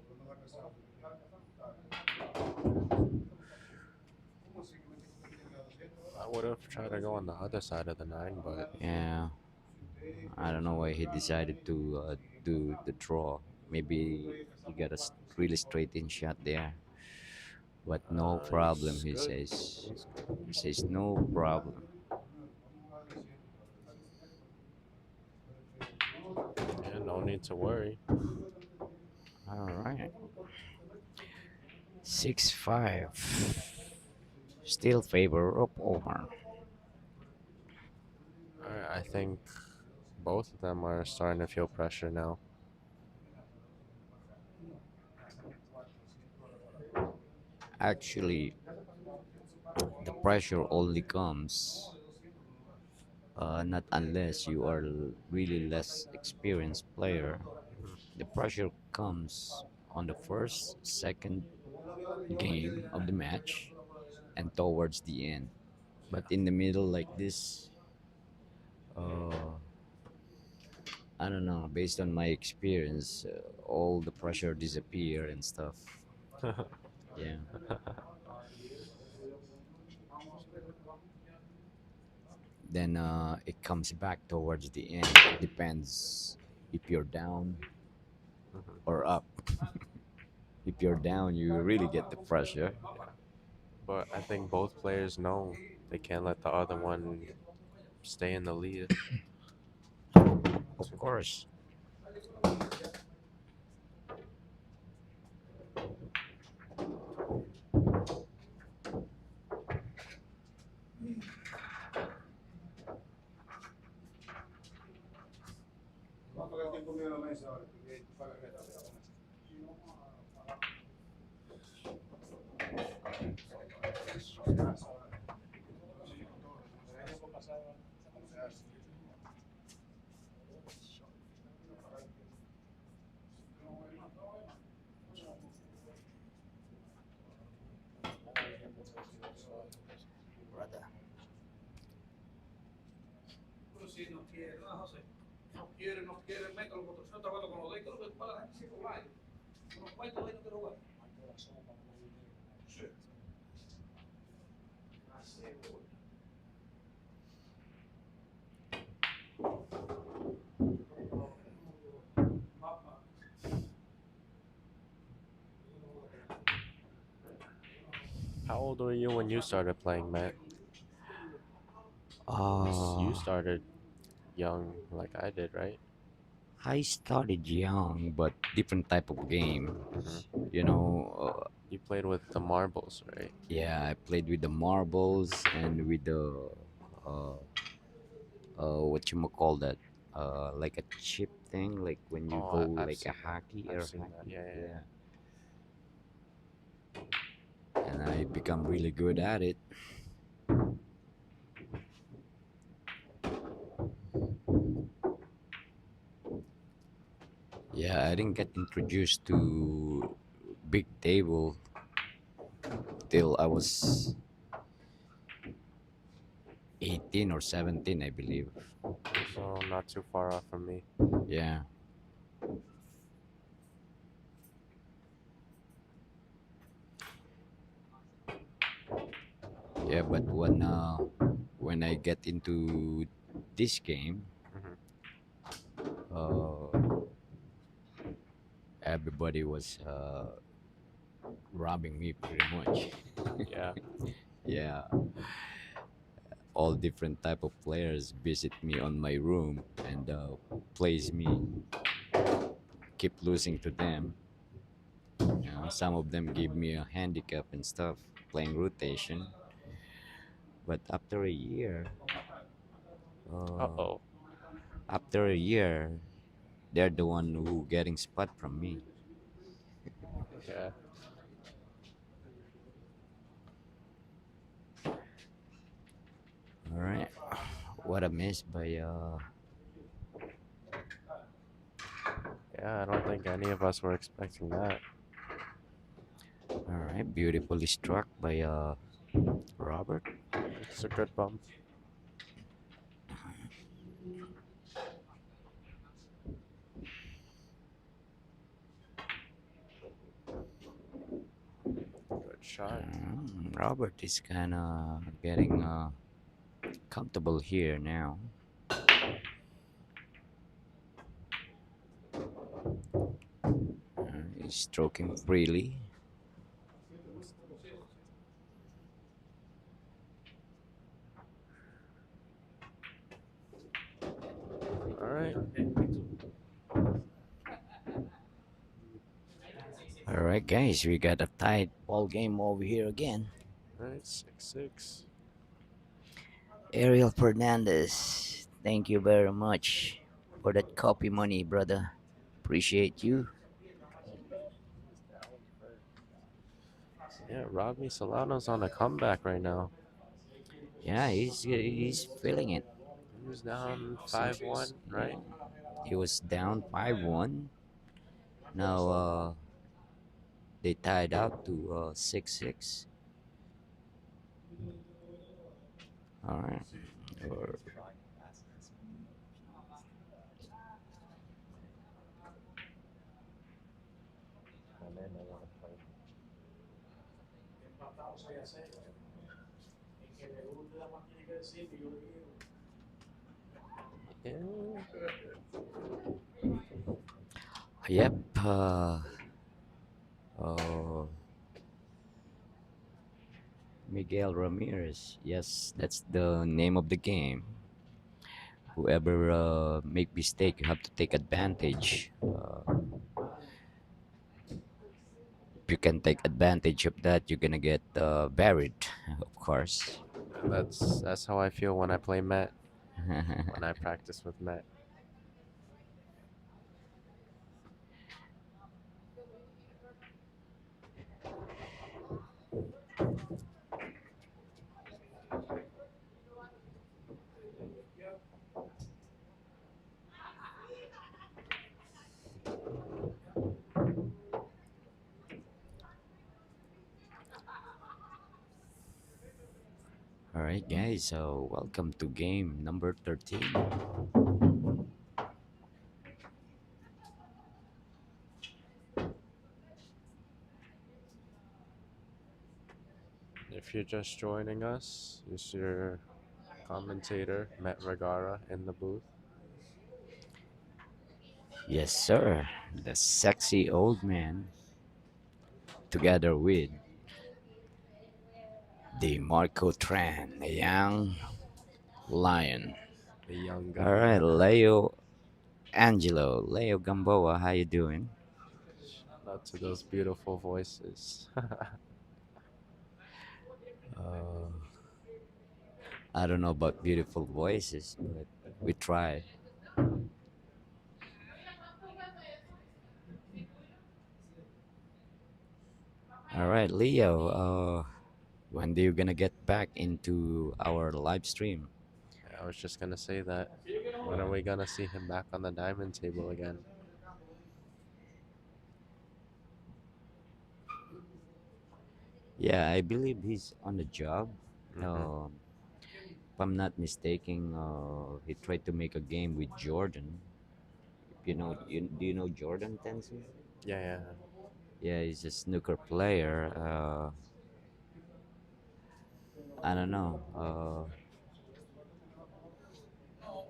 I would have tried to go on the other side of the 9, but Yeah, I don't know why he decided to do the draw. Maybe he got a really straight in shot there, but no problem. he's He good. says. He's good. He says no problem. Yeah, no need to worry. All right, 6-5. Still favor of Omar. Alright, I think both of them are starting to feel pressure now. Actually, the pressure only comes not unless you are really less experienced player. Mhm. The pressure comes on the first, second game of the match and towards the end. But in the middle, like this, uh, I don't know. Based on my experience, all the pressure disappear and stuff. Yeah. Then it comes back towards the end. It depends if you're down Mhm. or up. If you're down, you really get the pressure. Yeah, but I think both players know they can't let the other one stay in the lead. Of course. Brother. How old were you when you started playing, Matt? You Uh, started young, like I did, right? I started young, but different type of Hmm. games. You know, You played with the marbles, right? yeah, I played with the marbles and with the uh, what you call that, like a chip thing, like when you Oh, go I've like a seen that. hockey I've or seen that. hockey, Yeah, yeah, yeah. And I become really good at it. Yeah, I didn't get introduced to big table till I was 18 or 17, I believe. yeah. So not too far off from me. Yeah, yeah, but when I get into this game, Hmm. uh, everybody was robbing me pretty much. Yeah. Yeah, all different type of players visit me on my room and plays me. Keep losing to them. You know, some of them give me a handicap and stuff playing rotation. But Uh uh, oh. after a year, they're the one who getting spot from me. Yeah. All right, what a miss by Yeah, I don't think any of us were expecting that. all right, beautifully struck by Robert. It's a good bump. Good shot. Robert is kind of getting comfortable here now. He's stroking freely. All right. All right, guys, we got a tight ball game over here again. All right. 6-6. Ariel Fernandez, thank you very much for that copy money, brother. Appreciate you. Yeah, Robbie Solano's on a comeback right now. Yeah, he's feeling it. He was down Since 5-1, yeah, right? he was down 5-1. Now they tied up to 6-6. All right. Or- Yeah. Yep. Uh, Miguel Ramirez. Yes, that's the name of the game. Whoever make mistake, you have to take advantage. If you can take advantage of that, you're gonna get buried, of course. That's how I feel when I play Met, when I practice with Met. All right, guys. So welcome to game number 13. If you're just joining us, it's your commentator, Met Vergara, in the booth. Yes, sir. The sexy old man, together with the Marco Tran, a young lion. The young All gun. right, Leo Gamboa, how you doing? Shout out to those beautiful voices. Uh, I don't know about beautiful voices, but we try. All right, Leo. When do you gonna get back into our live stream? I was just gonna say that. When are we gonna see him back on the diamond table again? Yeah, I believe he's on the job. Mm-hmm. If I'm not mistaken, he tried to make a game with Jordan. If do you know Jordan Tenson? Yeah, yeah. Yeah, he's a snooker player. I don't know.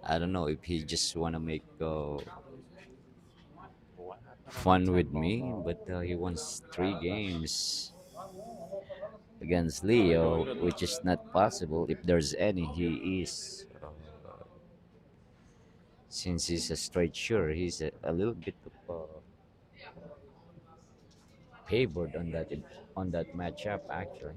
I don't know if he just wanna make What happened on the fun 10 with ball? me, but he wants 3 games against Leo, which is not possible if there's any. He is, since he's a straight shooter, he's a little bit of favored on that matchup actually.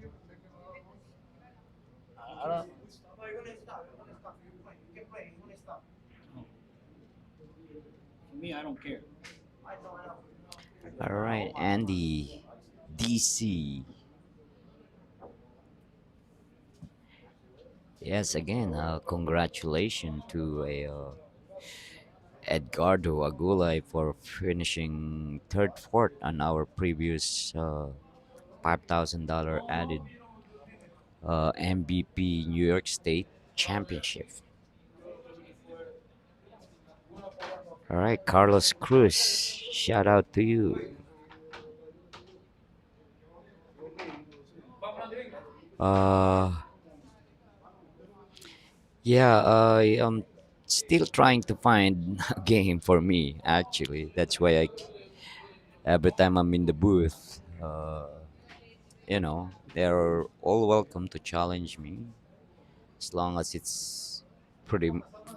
All right, Andy, DC. Yes, again, congratulations to Edgardo Agulay for finishing third, fourth on our previous $5,000 added MVP New York State Championship. All right, Carlos Cruz, shout out to you. Uh, yeah, I am still trying to find a game for me. Actually, that's why every time I'm in the booth, they're all welcome to challenge me as long as it's pretty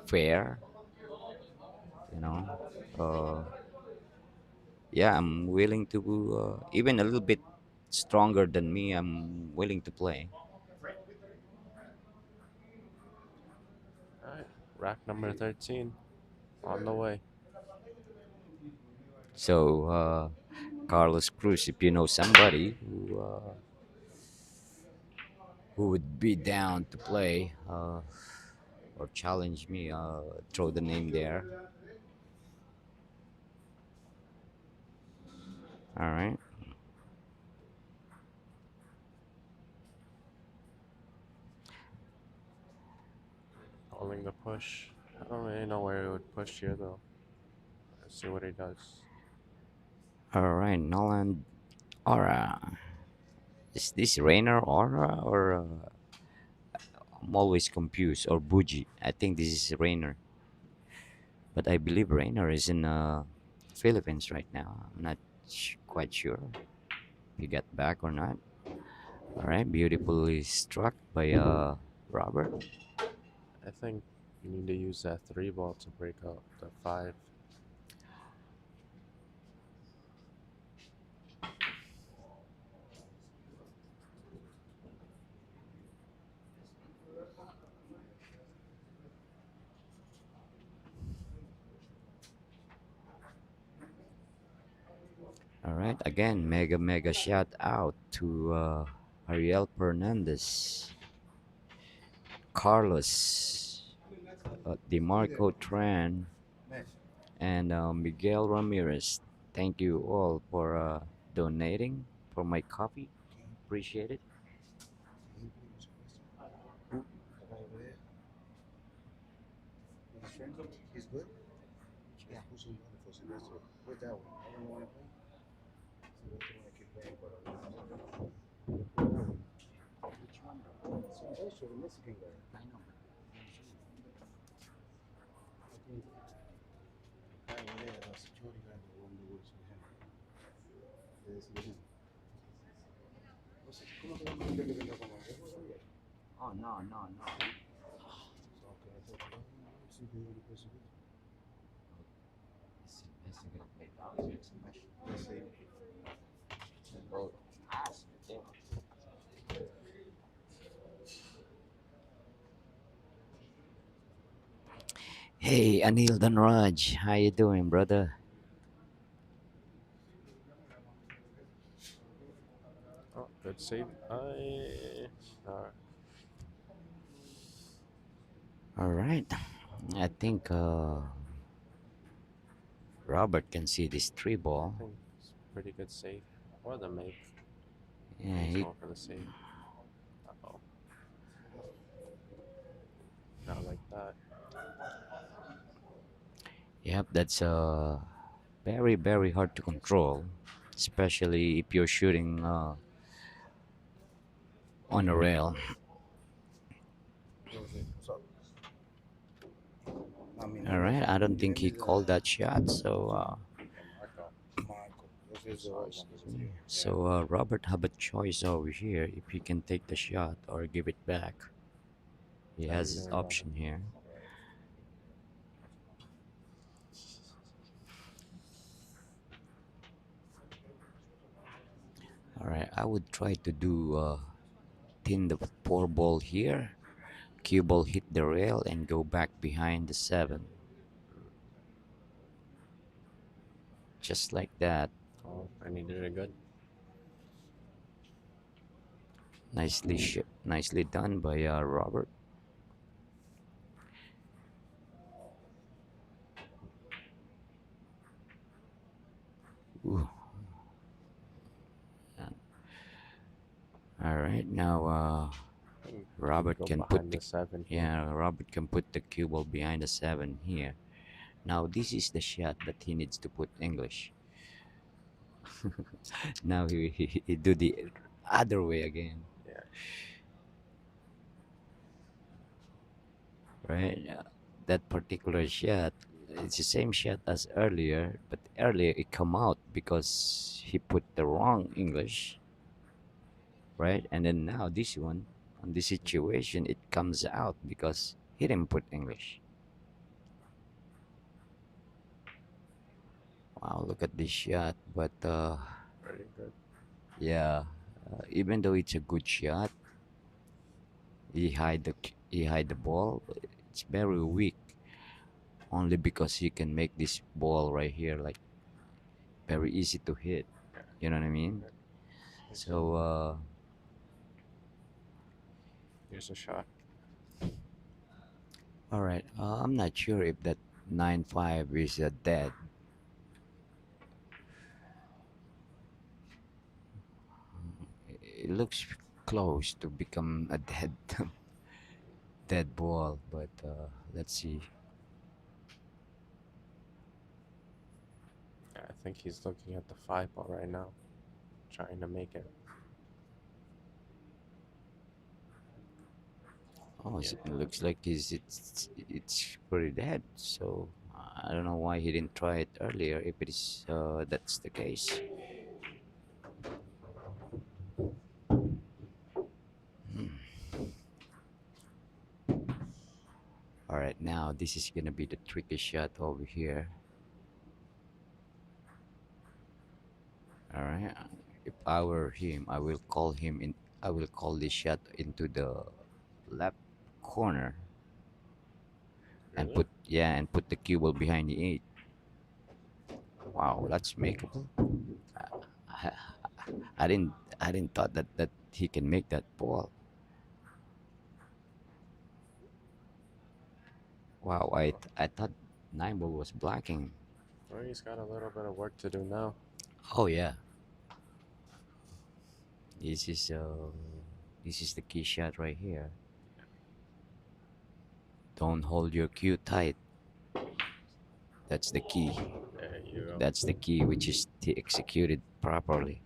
fair. You know, uh, yeah, I'm willing to even a little bit stronger than me. I'm willing to play. Alright, rack number 13 on the way. So, Carlos Cruz, if you know somebody who who would be down to play or challenge me, throw the name there. All right. Calling the push. I don't really know where it would push here though. Let's see what he does. All right. Nolan Aura. Is this Rainer Aura or I'm always confused, or Buji? I think this is Rainer, but I believe Rainer is in Philippines right now. I'm not quite sure if he got back or not. All right. Beautifully struck by Robert. I think you need to use that 3 ball to break out the 5. All right, again, mega shout out to Ariel Fernandez, Carlos, DeMarco Tran, and Miguel Ramirez. Thank you all for donating for my coffee. Appreciate it. Oh, no, no, no. Ese que le daba, ese well, ask, yeah. Hey, Anil Dhanraj, how you doing, brother? Oh, good save. Alright. All right, I think Robert can see this three I ball. think it's pretty good save. Or the make. I Yeah, think he's he, going for the save. Uh-oh. Not like that. yep, that's very hard to control, especially if you're shooting on a rail. All right, I don't think he called that shot, so excuse me. So Robert have a choice over here if he can take the shot or give it back. He What are has you his doing, brother? option here. All right, I would try to do thin the four ball here. Cue ball hit the rail and go back behind the seven, just like that. Oh, and he did it good. Nicely done by Robert. Ooh. All right, now I think you Robert go can put behind the the 7 here. yeah Robert can put the cue ball behind the seven here. Now this is the shot that he needs to put English. Now he do the other way again, Yeah. right? That particular shot, it's the same shot as earlier, but earlier it come out because he put the wrong English, right? And then now this one, on this situation, it comes out because he didn't put English. Wow, look at this shot. But Pretty good. yeah, even though it's a good shot, he hide the ball. It's very weak, only because he can make this ball right here like very easy to hit. Yeah. You know what I mean? Yeah. So Here's a shot. All right. I'm not sure if that 9-5 is dead. It looks close to become a dead dead ball, but let's see. Yeah, I think he's looking at the 5 ball right now, trying to make it. Oh, Yeah, it looks like it's pretty dead. So I don't know why he didn't try it earlier. If it is that's the case. All right, now this is gonna be the tricky shot over here. All right, if I were him, I will call him in. I will call this shot into the left corner and really? put the cue ball behind the eight. Wow, that's makeable. I, I didn't I didn't thought that he can make that ball. Wow, Oh, I thought nine ball was blocking. well, he's got a little bit of work to do now. Oh yeah, this is uh this is the key shot right here. Don't hold your cue tight. That's the key. There you go. That's the key, which is to execute it properly.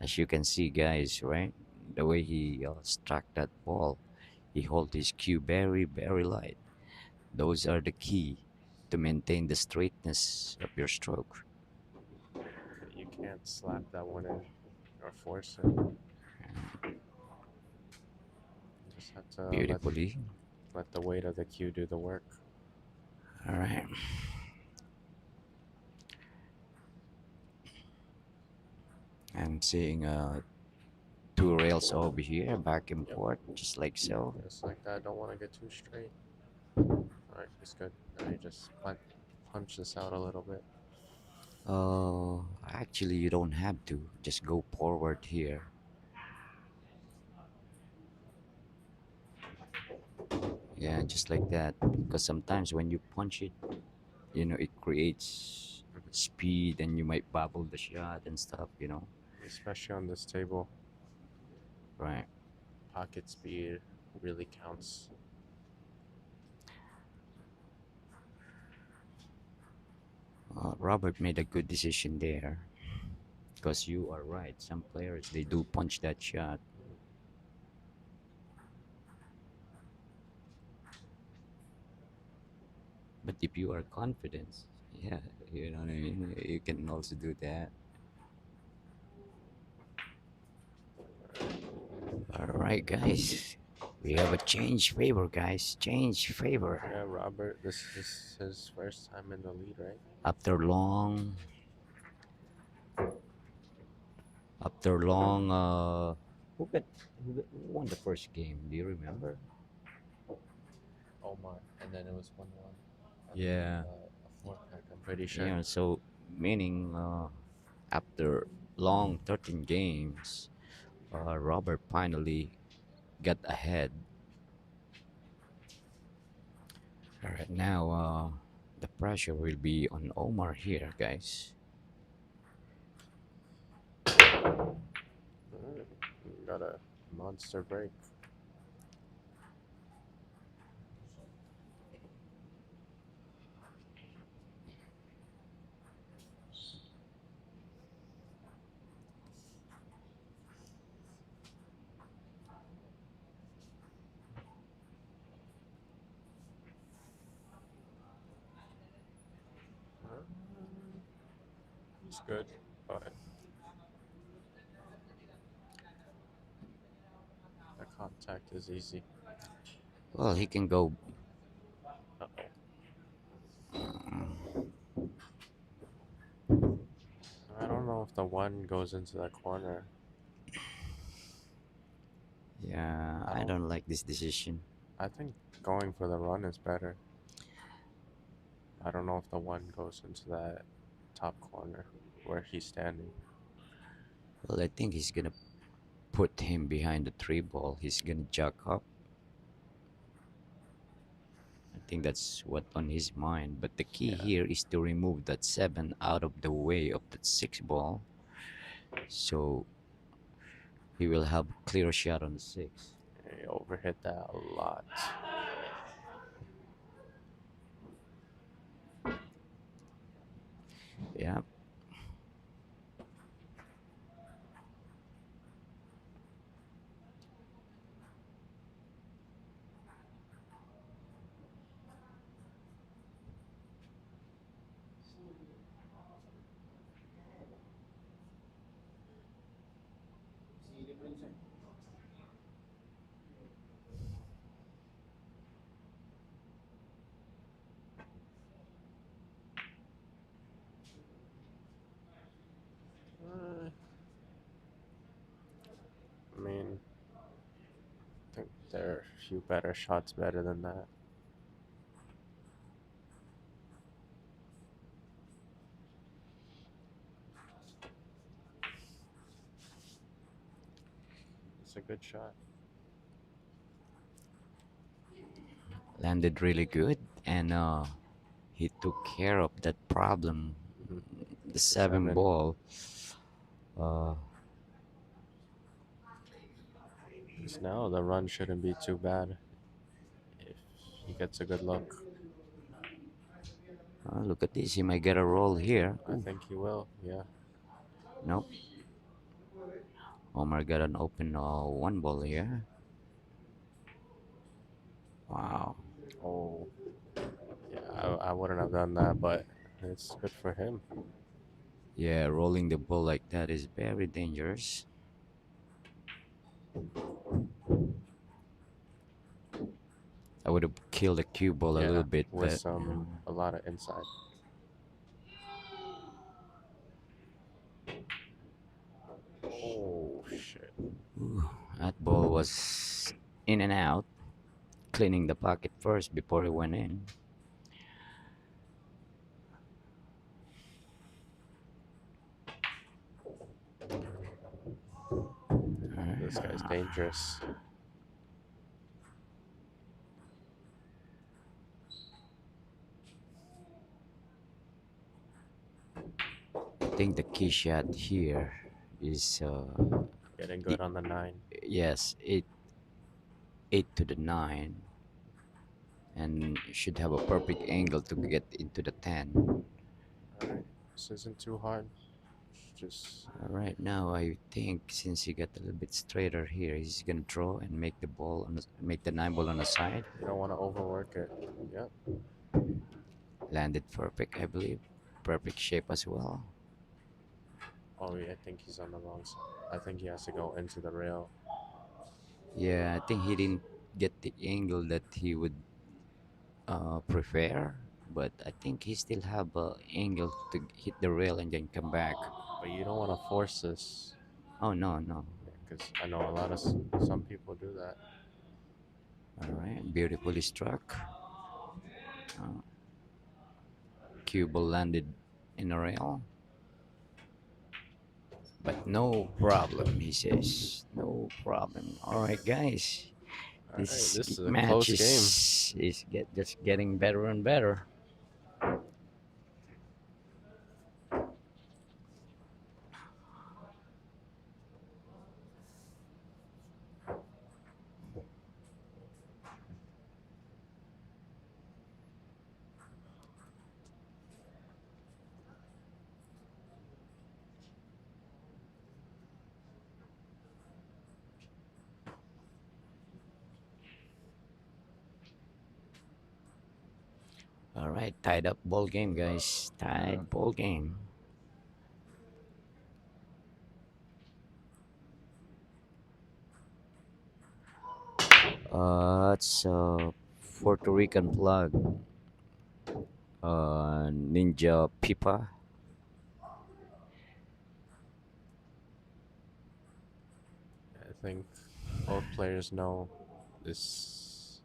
As you can see, guys, right? The way he struck that ball, he hold his cue very light. Those are the key to maintain the straightness of your stroke. You can't slap that one in or force it. You just have to Beautifully. let the weight of the cue do the work. All right. I'm seeing two rails over here, back and Yep, forth, just like so. just like that. Don't want to get too straight. All right, he's good. Now you just punch this out a little bit. Actually, you don't have to. Just go forward here. Yeah, just like that. Because sometimes when you punch it, it creates Mhm. speed and you might bobble the shot and stuff. Especially on this table, Right. pocket speed really counts. Robert made a good decision there. Because you are right. Some players, they do punch that shot. But if you are confident, yeah, you know what I mean? You can also do that. All right, guys. We have a change favor, guys. Change favor. Yeah, Robert, this is his first time in the lead, right? After long, after long, who won the first game? Do you remember? Omar, and then it was 1-1. I believe Yeah. a fourth pack, I'm pretty sure. Yeah. So meaning, after long 13 games, Robert finally got ahead. All right, now the pressure will be on Omar here, guys. Alright, got a monster break. Uh, He's good, but the contact is easy. Well, he can go. Uh-oh. I don't know if the one goes into the corner. Yeah, I I don't. don't like this decision. I think going for the run is better. I don't know if the one goes into that top corner where he's standing. Well, I think he's gonna put him behind the three ball. He's gonna jog up. think that's what on his mind. But the key Yeah. here is to remove that 7 out of the way of that 6 ball. So he will have clear shot on the 6. He overhit that a lot. Yeah. Uh, I mean, I think there are a few better shots better than that. It's a good shot. Landed really good, and he took care of that problem. Hmm. The The 7 7. ball. Uh, 'Cause now the run shouldn't be too bad if he gets a good look. Look at this. He might get a roll here. I Ooh, think he will. Yeah. nope. Omar got an open 1 ball here. Wow. Oh, yeah. I wouldn't have done that, but it's good for him. Yeah, rolling the ball like that is very dangerous. I would have killed the cue ball a little Yeah, bit, with but a lot of inside. Oh shit! ooh, that ball was in and out, cleaning the pocket first before it went in. This guy's dangerous. I think the key shot here is Getting e- good on the 9. yes, 8 to the 9, and should have a perfect angle to get into the 10. All right, this isn't too hard. Just All right, now I think since he got a little bit straighter here, he's gonna draw and make the ball on make the 9 ball on the side. you don't want to overwork it. Yep. Landed perfect, I believe. Perfect shape as well. Oh, yeah, I think he's on the wrong side. I think he has to go into the rail. Yeah, I think he didn't get the angle that he would prefer, but I think he still have a angle to hit the rail and then come back. But you don't want to force this, Oh no, no. because I know a lot of some people do that. All right, beautifully struck. Uh, Cue ball landed in a rail, but no problem, he says. No problem. All right, guys. All right, This this is a match close game. is just getting better and better. All right, tied up ball game, guys. Yeah. Tied ball game. It's Puerto Rican plug. Ninja Pipa. I think both players know this.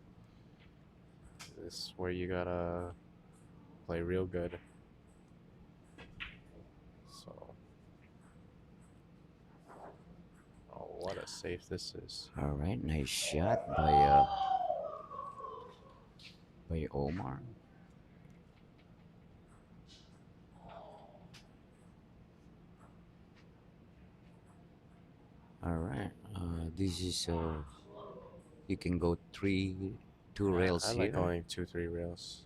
This is where you gotta play real good. So, oh, what a save this is. All right, nice shot by by Omar. All right. This is you can go two I rails like here. going 2-3 rails.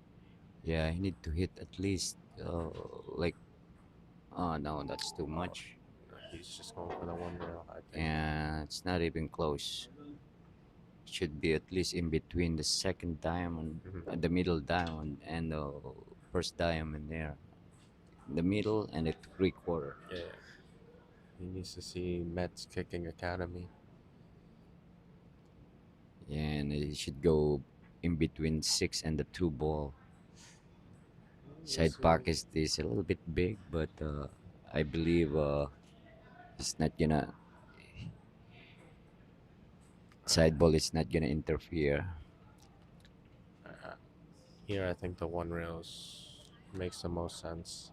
Yeah, you need to hit at least like oh no, that's too Oh, much. no, he's just going for the 1 rail, I think. And it's not even close. Should be at least in between the second diamond, Hmm. the middle diamond, and the first diamond there. The middle and the 3/4. Yeah, he needs to see Mets kicking academy. And it should go in between six and the two ball. We'll Side see. pocket is a little bit big, but I believe it's not gonna All right. side ball is not gonna interfere. Here, I think the 1 rails makes the most sense.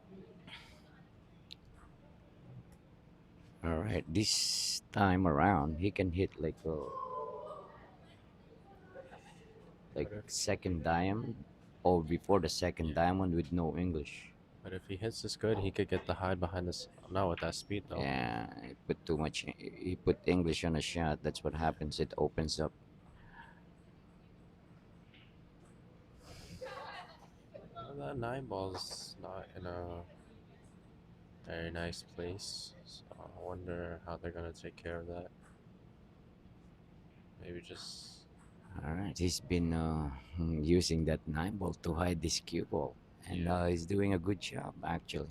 All right, this time around he can hit like But if second diamond or before the second yeah, diamond with no English. but if he hits this good, he could get the hide behind this. Not with that speed though. Yeah, he put too much. He put English on a shot. That's what happens. It opens up. Well, that 9 ball's not in a very nice place, so I wonder how they're gonna take care of that. Maybe just All right, he's been using that 9 ball to hide this cue ball, and yeah. he's doing a good job actually.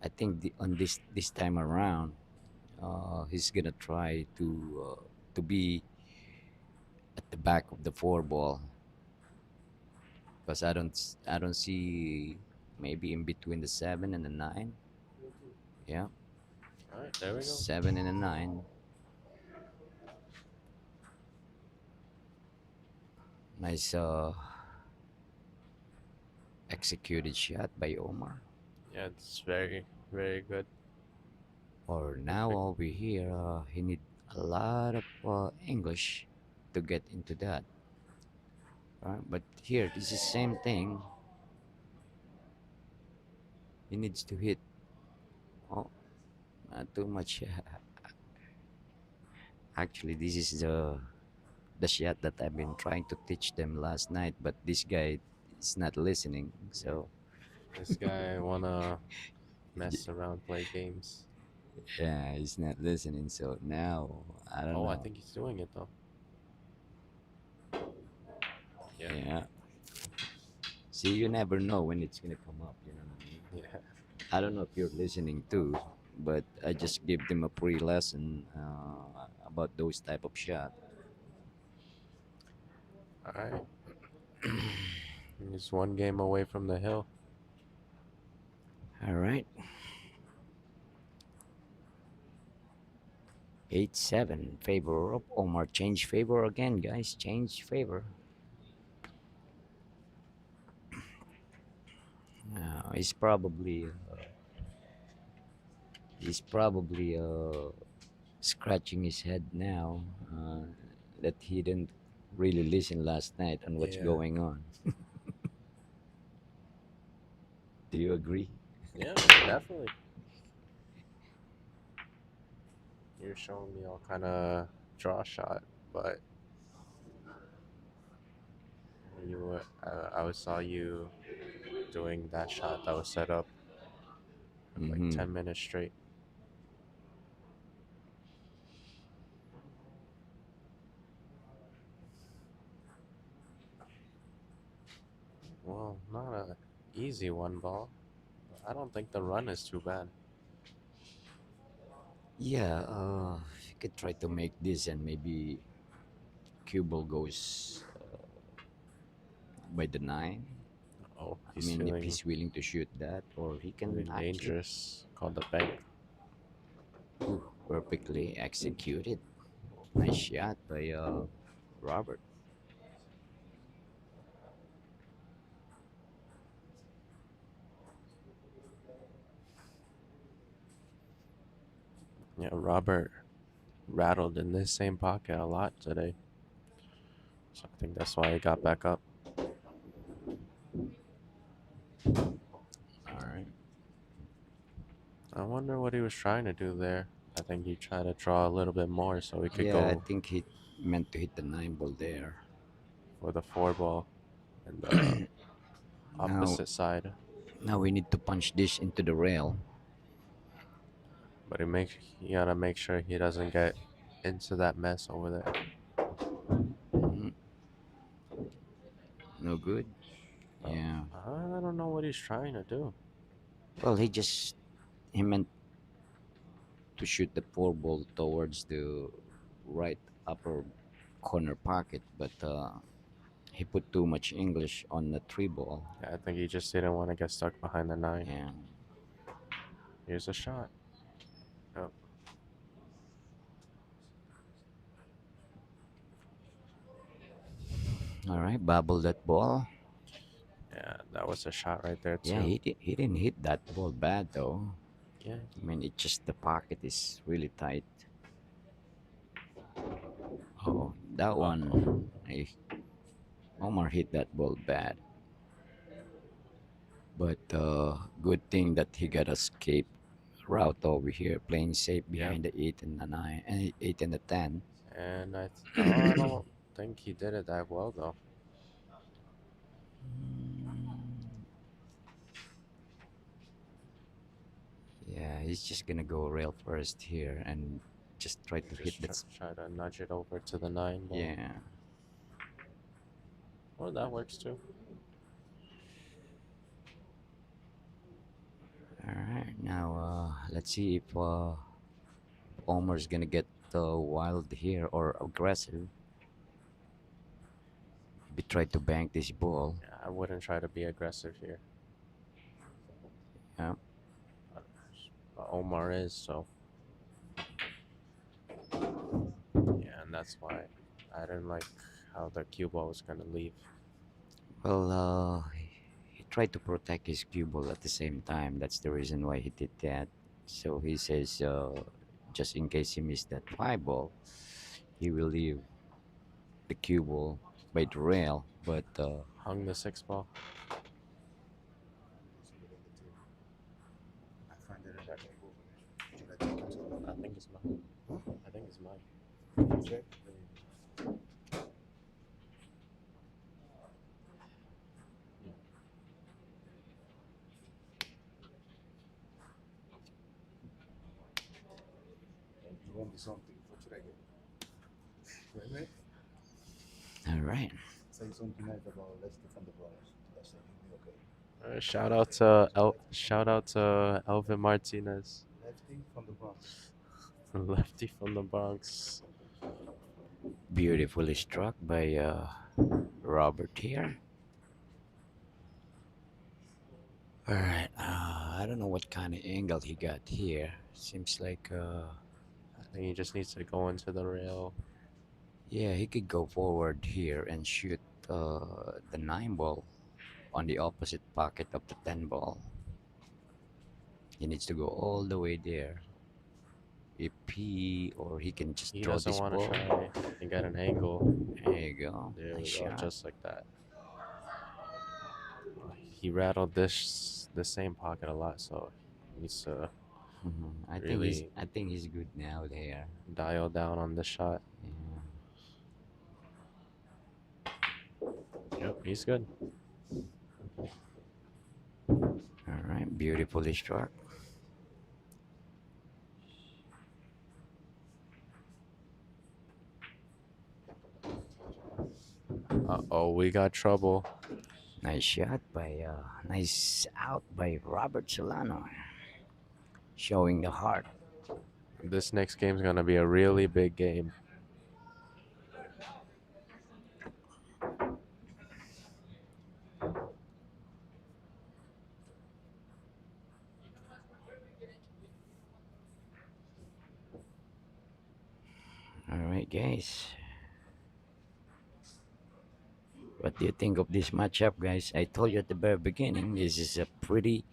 I think on this time around, he's gonna try to be at the back of the 4 ball because I don't see maybe in between the 7 and the 9. Yeah, All right, there we go. 7 and a 9. Nice executed shot by Omar. Yeah, it's very, very good. Or now Perfect. over here, he need a lot of English to get into that. Right? But here, this is same thing. He needs to hit. Oh, not too much. Actually, this is the shot that I've been trying to teach them last night, but this guy is not listening. Yeah, So this guy wanna mess around, play games. yeah, he's not listening. So now I don't Oh, I know. think he's doing it though. Yeah, Yeah. See, you never know when it's gonna come up. You know what I mean? yeah. I don't know if you're listening too, but I just give them a pre lesson about those type of shot. All right, he's 1 game away from the hill. All right, 8-7 favor of Omar. Change favor again, guys. Change favor. He's probably scratching his head now that he didn't really listen last night on what's Yeah, going on. Do you agree? yeah, definitely. You're showing me all kind of draw shot, but I saw you doing that shot that was set up like Mm-hmm. 10 minutes straight. Well, not a easy 1 ball. I don't think the run is too bad. Yeah, you could try to make this and maybe Cubal goes by the 9. Oh, I mean, if feeling he's willing to shoot that, or he can feeling actually dangerous. Called the bank. perfectly executed. Nice shot by Robert. Yeah, Robert rattled in this same pocket a lot today, so I think that's why he got back up. what he was trying to do there. I think he tried to draw a little bit more so he could Yeah, I go think he meant to hit the 9 ball there. for the four ball and the Now, opposite side. now we need to punch this into the rail. But he gotta make sure he doesn't get into that mess over there. Mm, no good. Oh, Yeah. I don't know what he's trying to do. Well, he meant to shoot the 4 ball towards the right upper corner pocket, but he put too much English on the 3 ball. Yeah, I think he just didn't want to get stuck behind the nine. Yeah. Here's a shot. Oh, All right, bobble that ball. yeah, that was a shot right there Yeah, too. he didn't hit that ball bad though. Yeah. I mean, it just the pocket is really tight. Oh, that Uh oh. one, Omar hit that ball bad. But good thing that he got escape route over here, playing safe Yep. behind the 8 and the 9, and 8 and the 10. And oh, I don't think he did it that well though. Yeah, he's just gonna go rail first here and just try to hit Just that. try to nudge it over to the nine ball. Yeah. Well, that works too. All right. Now let's see if Omar's gonna get wild here or aggressive. He tried to bank this ball. Yeah, I wouldn't try to be aggressive here. Yeah. But Omar is, so yeah, and that's why I didn't like how the cue ball was gonna leave. Well, he tried to protect his cue ball at the same time. That's the reason why he did that. So he says, just in case he missed that 5 ball, he will leave the cue ball by the rail. But Hung the six ball. I think it's mine. I think it's mine. You want me something? What should I get? Wait, wait. all right. Say something nice about let's defend the Bronx. That's it. You'll be okay. Shout out to Elvin Martinez, Lefty from the Bronx. lefty from the Bronx. Beautifully struck by Robert here. All right. I don't know what kind of angle he got here. Seems like, I think he just needs to go into the rail. yeah, he could go forward here and shoot the 9 ball on the opposite pocket of the 10 ball. He needs to go all the way there. If he or he can just He draw doesn't this want to ball. try and get an angle. There you go. There Nice we go, shot. just like that. He rattled this the same pocket a lot, so he needs to really I think he's good now there. dial down on this shot. Yeah. Yep, he's good. All right, beautifully struck. Oh, we got trouble. Nice shot by nice out by Robert Solano, showing the heart. This next game's gonna be a really big game. All right, guys. What do you think of this matchup, guys? I told you at the very beginning, this is a pretty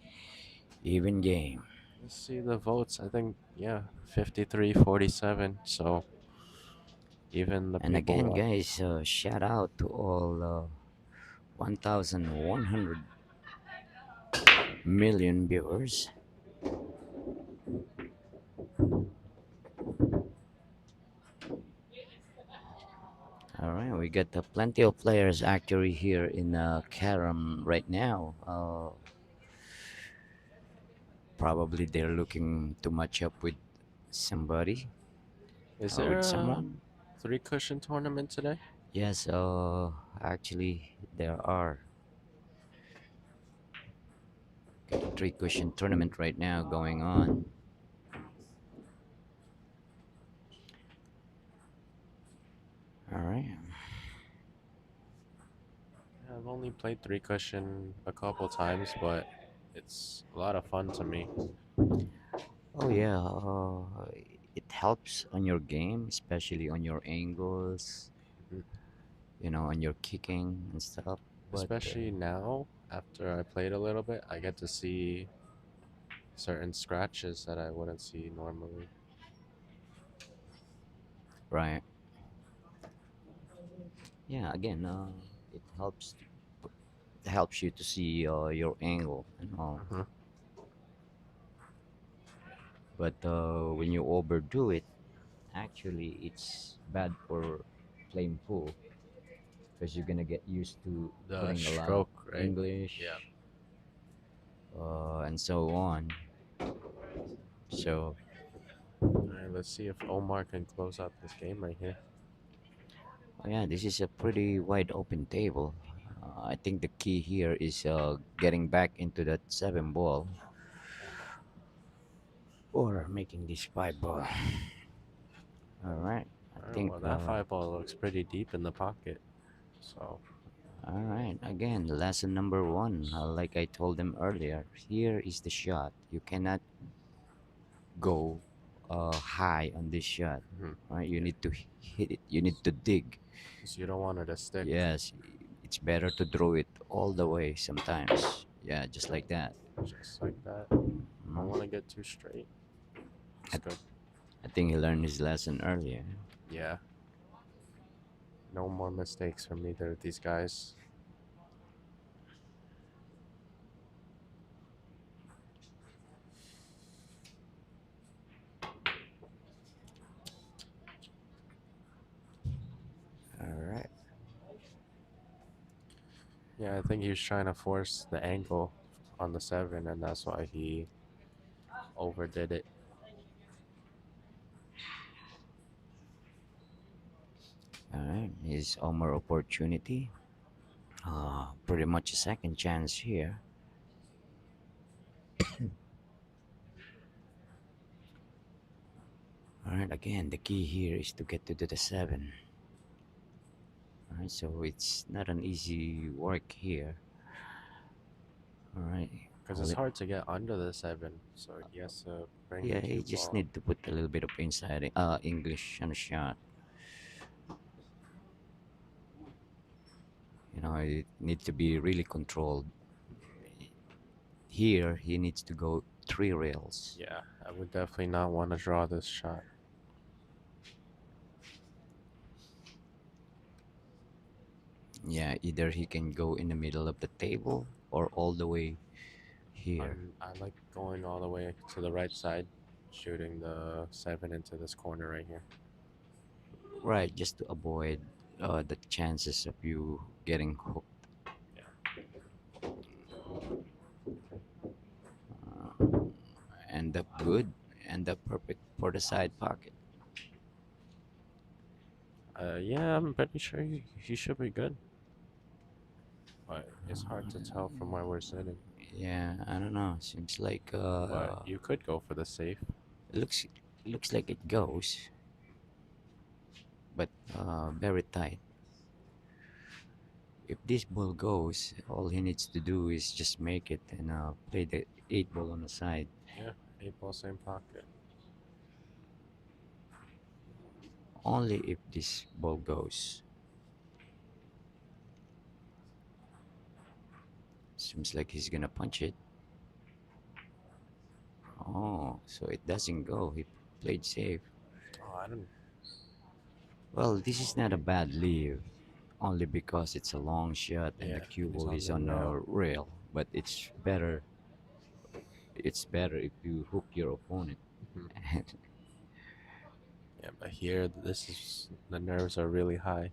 even game. Let's see the votes. I think, yeah, 53-47. So even the And again, people. guys, shout out to all 1,100 million viewers. right, we got plenty of players actually here in Karam right now. Probably they're looking to match up with somebody Is or there with a someone. three cushion tournament today? Yes, actually there are got a three cushion tournament right now going on. All right. I've only played three cushion a couple times, but it's a lot of fun to me. Oh yeah, it helps on your game, especially on your angles, Mhm. on your kicking and stuff. But Especially now, after I played a little bit, I get to see certain scratches that I wouldn't see normally. right, yeah. Again, it helps you to see your angle and all. Hmm. But when you overdo it, actually, it's bad for playing pool because you're gonna get used to The putting a lot of stroke, right? Yeah. English and so on. So, All right, let's see if Omar can close out this game right here. oh yeah, this is a pretty wide open table. I think the key here is getting back into that seven ball or making this five ball. All right, I All right, think. well, that five ball looks pretty deep in the pocket. So, All right, again, lesson number one. Like I told them earlier, here is the shot. You cannot go high on this shot. mhm, Right, you yeah, need to hit it. You need to dig. because you don't want it to stick. Yes, it's better to throw it all the way sometimes. Yeah, just like that. Just like that. Don't want Mhm. to get too straight. It's I, good. I think he learned his lesson earlier. Yeah, no more mistakes from either of these guys. All right. Yeah, I think he was trying to force the angle on the seven, and that's why he overdid it. All right. His Omar opportunity. Pretty much a second chance here. All right. Again, the key here is to get to the seven. All right. So it's not an easy work here. All right. Because All it's it, hard to get under the seven, so he has to bring the yeah, you cue just ball. need to put a little bit of inside English on a shot. It needs to be really controlled. Here, he needs to go three rails. Yeah, I would definitely not want to draw this shot. Yeah, either he can go in the middle of the table or all the way here. I like going all the way to the right side, shooting the seven into this corner right here. Right, just to avoid the chances of you getting hooked. Yeah. End up good, end up perfect for the side pocket. Yeah, I'm pretty sure he should be good, but it's hard to tell from where we're sitting. Yeah, I don't know. Seems like But you could go for the safe. it looks like it goes, but very tight. If this ball goes, all he needs to do is just make it and play the eight ball on the side. Yeah, eight ball, same pocket. Only if this ball goes. Seems like he's gonna punch it. Oh, so it doesn't go. He played safe. Oh, I don't. Well, this is not a bad leave, only because it's a long shot and the Yeah, cue and he's ball on is the on a rail. rail. But it's better. It's better if you hook your opponent. Mhm. Yeah, but here, this is the nerves are really high.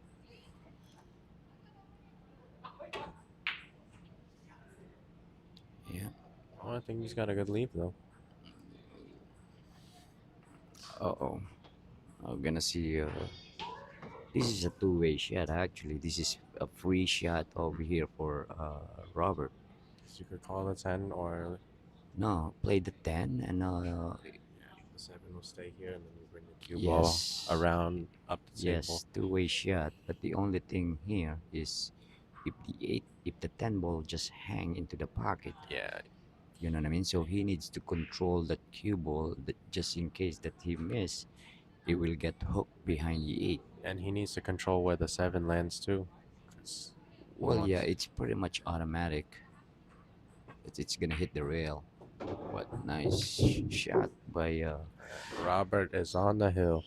Oh, I think he's got a good lead though. Uh-oh. I'm gonna see. This is a two-way shot, actually. This is a free shot over here for Robert. So you could call the 10 or No, play the 10 and the 7 will stay here and then you bring the cue ball yes, around up the table. yes, two-way shot. But the only thing here is if the 10 ball just hang into the pocket, Yeah, you know what I mean? So he needs to control that cue ball that just in case that he miss, it will get hooked behind the 8. and he needs to control where the 7 lands too. 'Cause he Well, yeah, wants. it's pretty much automatic. It's gonna hit the rail. What nice shot by Robert is on the hill.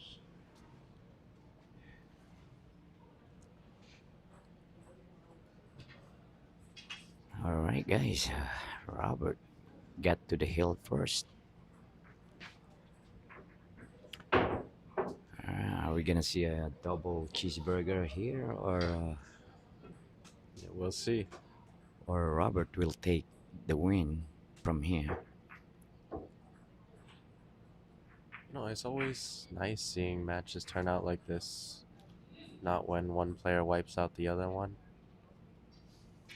all right, guys. Robert got to the hill first. Are we gonna see a double cheeseburger here, Yeah, we'll see. or Robert will take the win from here? It's always nice seeing matches turn out like this. Not when one player wipes out the other one.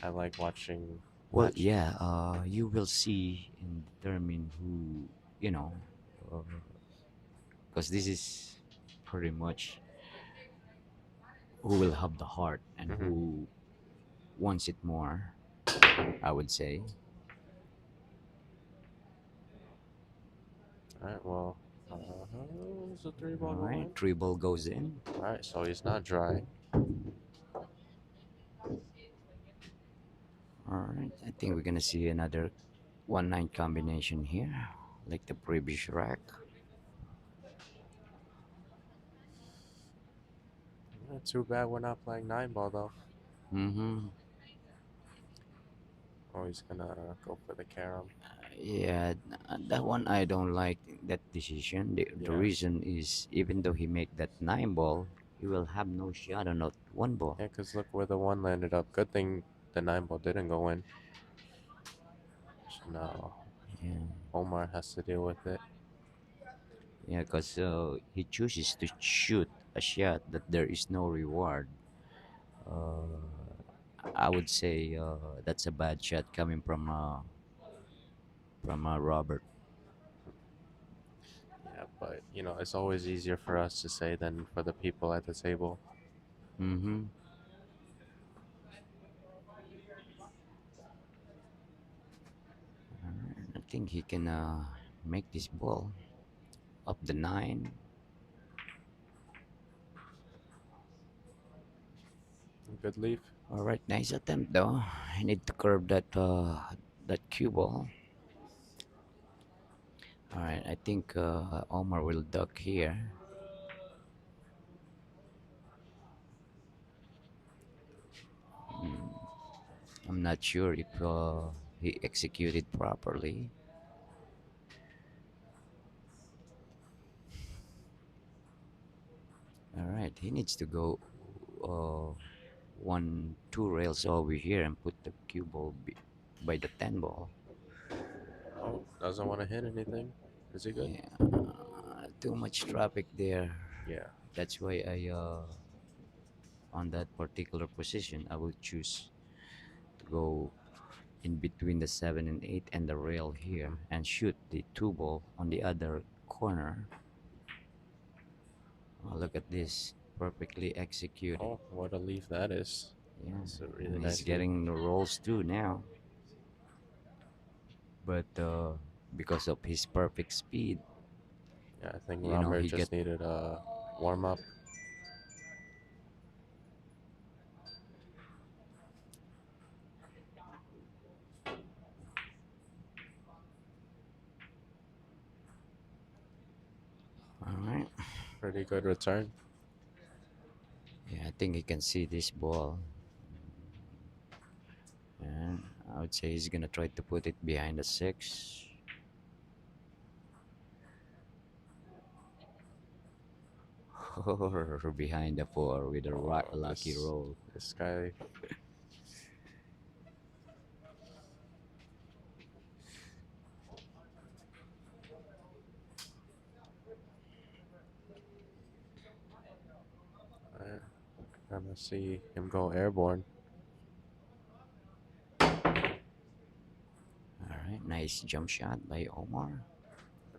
I like watching Well, match. yeah. You will see and determine who you know, because this is pretty much who will have the heart and Hmm. who wants it more. I would say. All right, well, is the 3 ball All going right, in? three ball goes in. All right, so he's not dry. All right, I think we're gonna see another 1-9 combination here, like the previous rack. Too bad we're not playing 9 ball though. Mm-hmm. Oh, he's gonna go for the carom. Yeah, that one I don't like that decision. The Yeah, reason is even though he make that 9 ball, he will have no shot on that 1 ball. yeah, cause look where the 1 landed up. Good thing the 9 ball didn't go in. So now Yeah, Omar has to deal with it. yeah, because he chooses to shoot a shot that there is no reward. Uh, I would say that's a bad shot coming from Robert. Yeah, but it's always easier for us to say than for the people at the table. Mm-hmm. I think he can make this ball up the 9. Good leaf. All right, nice attempt though. I need to curve that cue ball. All right, I think Omar will duck here. I'm not sure if he executed properly. All right, he needs to go uh, two rails over here and put the cue ball by the 10 ball. Oh, doesn't want to hit anything. Is he good? Yeah, too much traffic there. Yeah. That's why I on that particular position I will choose to go in between the 7 and 8 and the rail here Mhm. and shoot the 2 ball on the other corner. Oh, look at this, perfectly executed. Oh, what a leaf that is. Yeah, It's a really and he's nice leaf. getting the rolls too now, but because of his perfect speed, Yeah, I think you know, Robert he get just needed a warm up. all right. Pretty good return. Yeah, I think he can see this ball, and I would say he's gonna try to put it behind the 6 or behind the 4 with a Oh, lucky this roll. this guy. Trying to see him go airborne. All right, nice jump shot by Omar.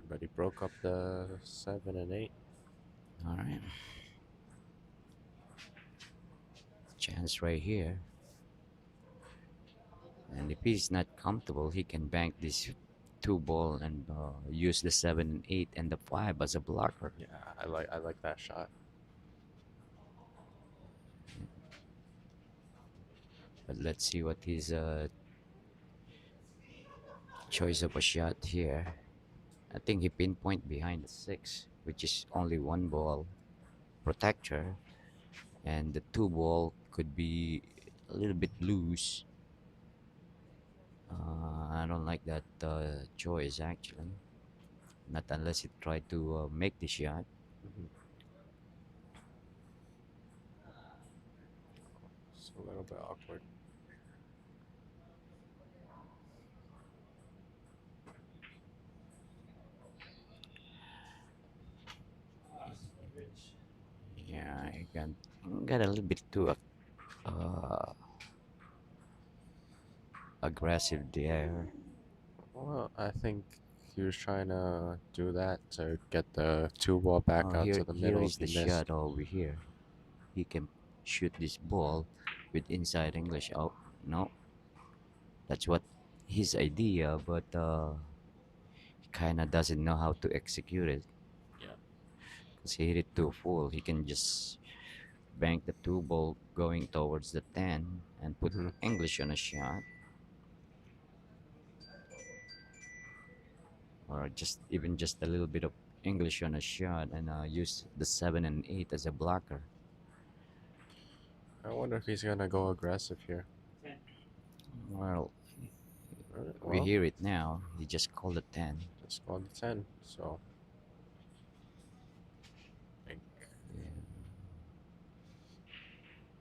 But he broke up the 7 and 8. All right, chance right here. And if he's not comfortable, he can bank this two ball and use the 7 and 8 and the 5 as a blocker. Yeah, I like that shot. But let's see what his choice of a shot here. I think he pinpoint behind the 6, which is only one ball protector, and the two ball could be a little bit loose. I don't like that choice actually. Not unless he try to make the shot. Hmm. It's a little bit awkward. Yeah, I got a little bit too uh, aggressive there. Well, I think he was trying to do that to get the two ball back Oh, out here to the here middle. is He the missed. shot over here. He can shoot this ball with inside English. Oh no, that's what his idea, but he kind of doesn't know how to execute it. Yeah. Because he hit it too full. He can just bank the two ball going towards the 10 and put Hmm. English on a shot, or just even just a little bit of English on a shot and use the 7 and 8 as a blocker. I wonder if he's gonna go aggressive here. Well, we Well, hear it now. He just called a 10. just go on the 10. So I think Yeah.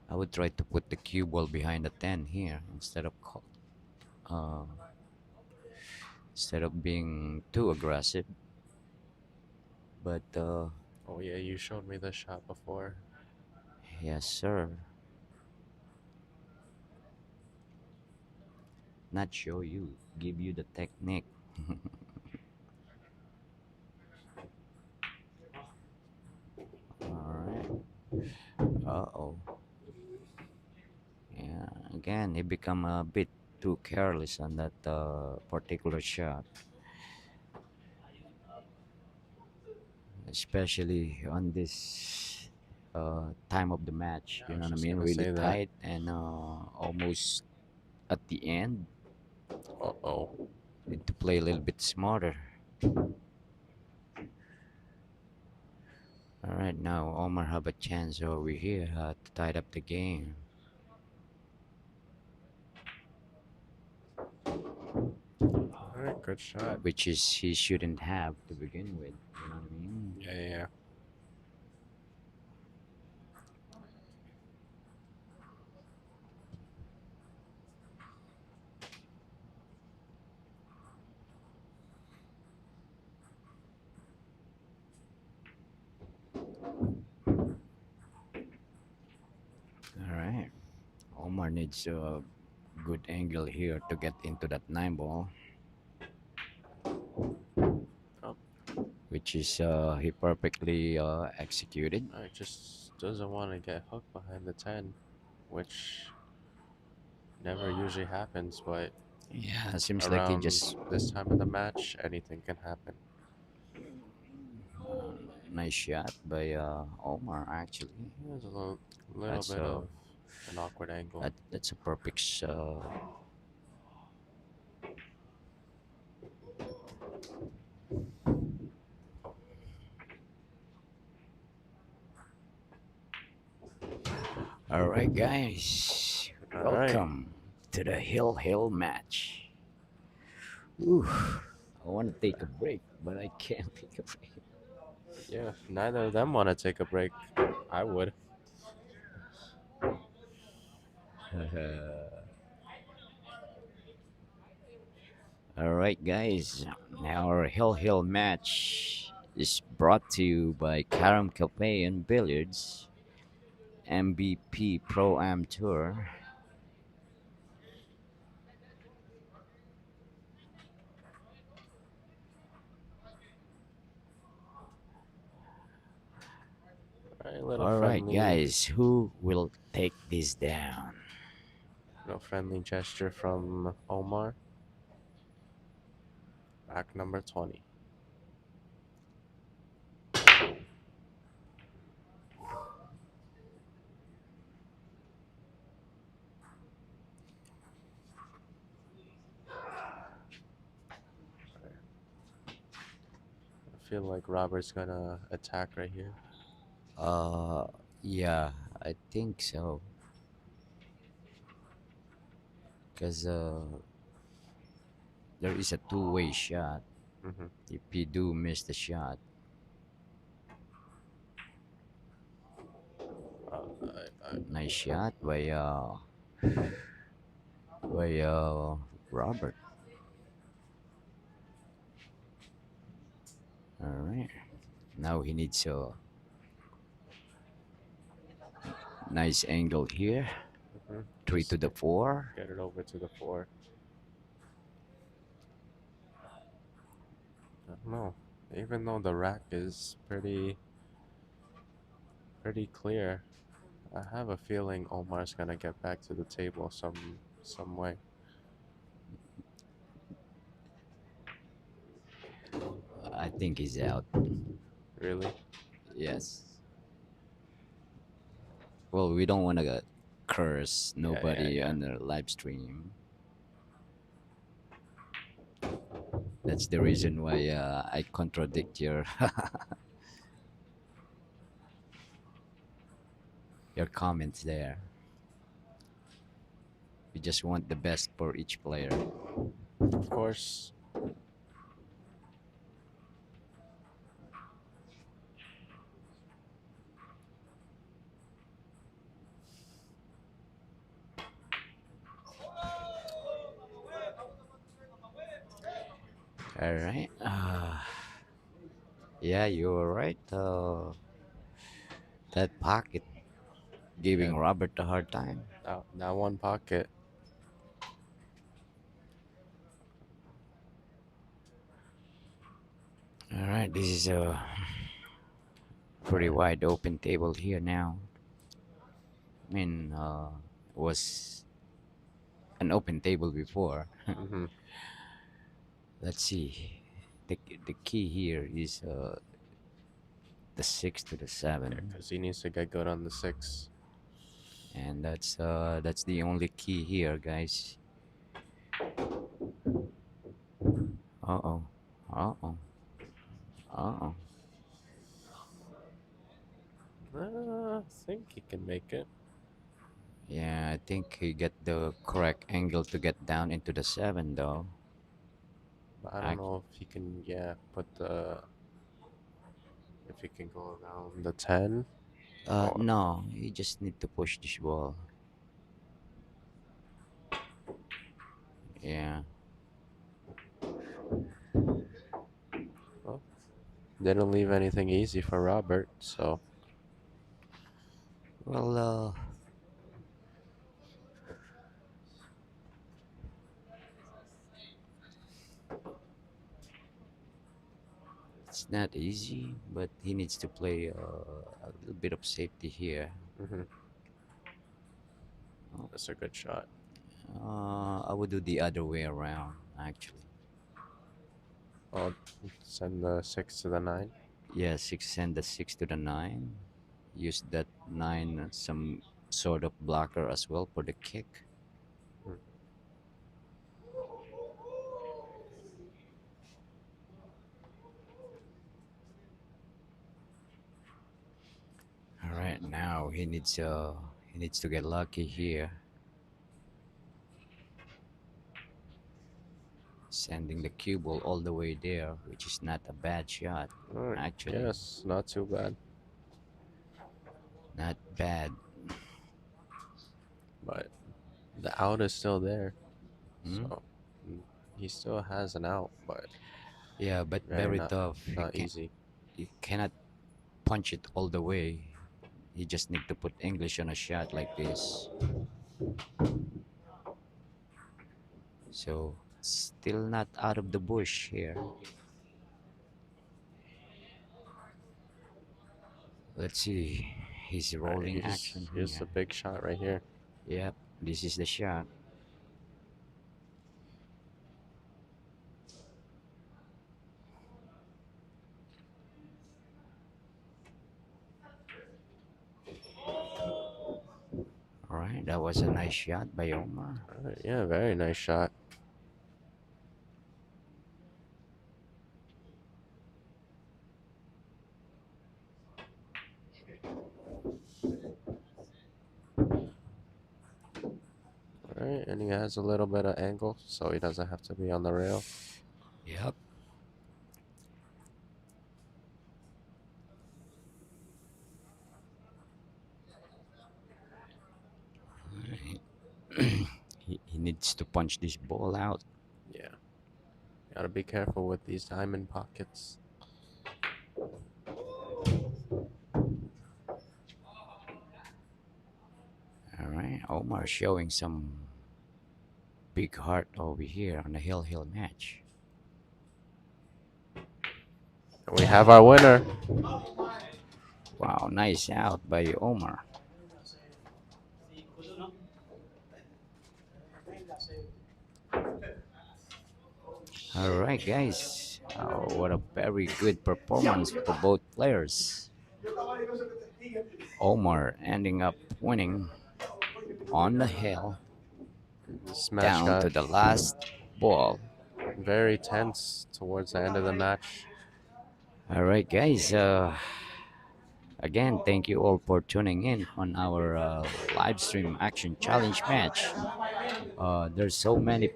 I would try to put the cue ball behind the 10 here uh, instead of being too aggressive. But oh yeah, you showed me this shot before. yes, sir. Not show you, give you the technique. All right. Uh-oh. Yeah, again, he become a bit too careless on that particular shot, especially on this time of the match. Yeah, I You know was what I just mean? gonna Really say that. tight and almost at the end. Uh-oh. Need to play a little bit smarter. All right, now Omar have a chance over here to tie up the game, All right, good shot. which is he shouldn't have to begin with. You know what I mean? Yeah, yeah, yeah. All right, Omar needs a good angle here to get into that 9 ball, Oh, which is he perfectly executed. I just doesn't want to get hooked behind the 10, which never usually happens, but Yeah, seems like he around just this time of the match, anything can happen. nice shot by Omar. Actually, There's a little that's bit of an awkward angle. that's a perfect. All right, guys, All right. welcome to the Hill match. Ooh, I want to take a break, but I can't take a break. Yeah, neither of them want to take a break. I would. All right, guys. Our Hill match is brought to you by Carom Cafe and Billiards, MVP Pro Am Tour. Alright, little All right, friendly, guys, who will take this down? little friendly gesture from Omar. Rack number 20. I feel like Robert's gonna attack right here. Uh, yeah, I think so. Cause there is a two-way shot. Mm-hmm. If you do miss the shot, nice shot by Robert. All right, now he needs a nice angle here. Mm-hmm. Three Just to to the four. get it over to the 4. I don't know. Even though the rack is pretty clear, I have a feeling Omar's gonna get back to the table some way. I think he's out. Really? Yes. Well, we don't want to curse Yeah, yeah, nobody yeah. on the live stream. That's the reason why I contradict your your comments there. We just want the best for each player. Of course. All right. Yeah, you're right. That pocket Yeah, giving Robert a hard time. that one pocket. All right, this is a pretty wide open table here now. I mean, was an open table before. Mm-hmm. Let's see. The key here is the six to the Yeah, seven, because he needs to get good on the 6. and that's the only key here, guys. Uh oh. Uh oh. Uh oh. I think he can make it, Yeah, I think he get the correct angle to get down into the seven, though. but I don't Ac know if he can. Yeah, put the if he can go around the 10 or no, you just need to push this ball. Yeah. well, didn't leave anything easy for Robert. So Well, it's not easy, but he needs to play a little bit of safety here. hmm Oh, that's a good shot. I would do the other way around, actually. Oh, send the 6 to the 9. Yeah, six send the six to the nine. Use that nine some sort of blocker as well for the kick. Mm. All right, now he needs to get lucky here, sending the cue ball all the way there, which is not a bad shot, All right. actually. Yes, not too bad. Not bad. But the out is still there. Hmm? So mm, he still has an out, but Yeah, but very very tough. not easy. You cannot punch it all the way. He just need to put English on a shot like this. So still not out of the bush here. Let's see. His All right, rolling action here's here. the big shot right here. Yep, this is the shot. All right, that was a nice shot by Omar. All right, yeah, very nice shot. All right, and he has a little bit of angle, so he doesn't have to be on the rail. Yep. He needs to punch this ball out. Yeah, gotta be careful with these diamond pockets. All right, Omar showing some big heart over here on the Hill match. And we have our winner. Wow, nice out by Omar. All right, guys. What a very good performance for both players. Omar ending up winning on the hill This match down got to the last ball. very tense towards the end of the match. All right, guys. Again, thank you all for tuning in on our live stream action challenge match. There's so many,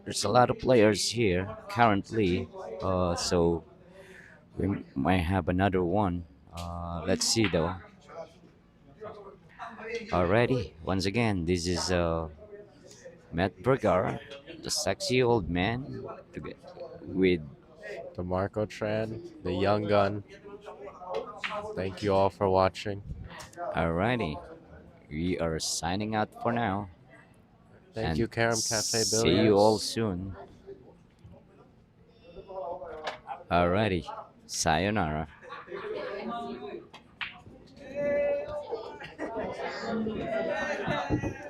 there's a lot of players here currently. So we might have another one. Let's see though. Alrighty, once again, this is Matt Bergar, the sexy old man, with The Marco Tran, the young gun. Thank you all for watching. alrighty. We are signing out for now Thank and you, Karam Cafe see you all Billiards. soon. Alrighty, sayonara.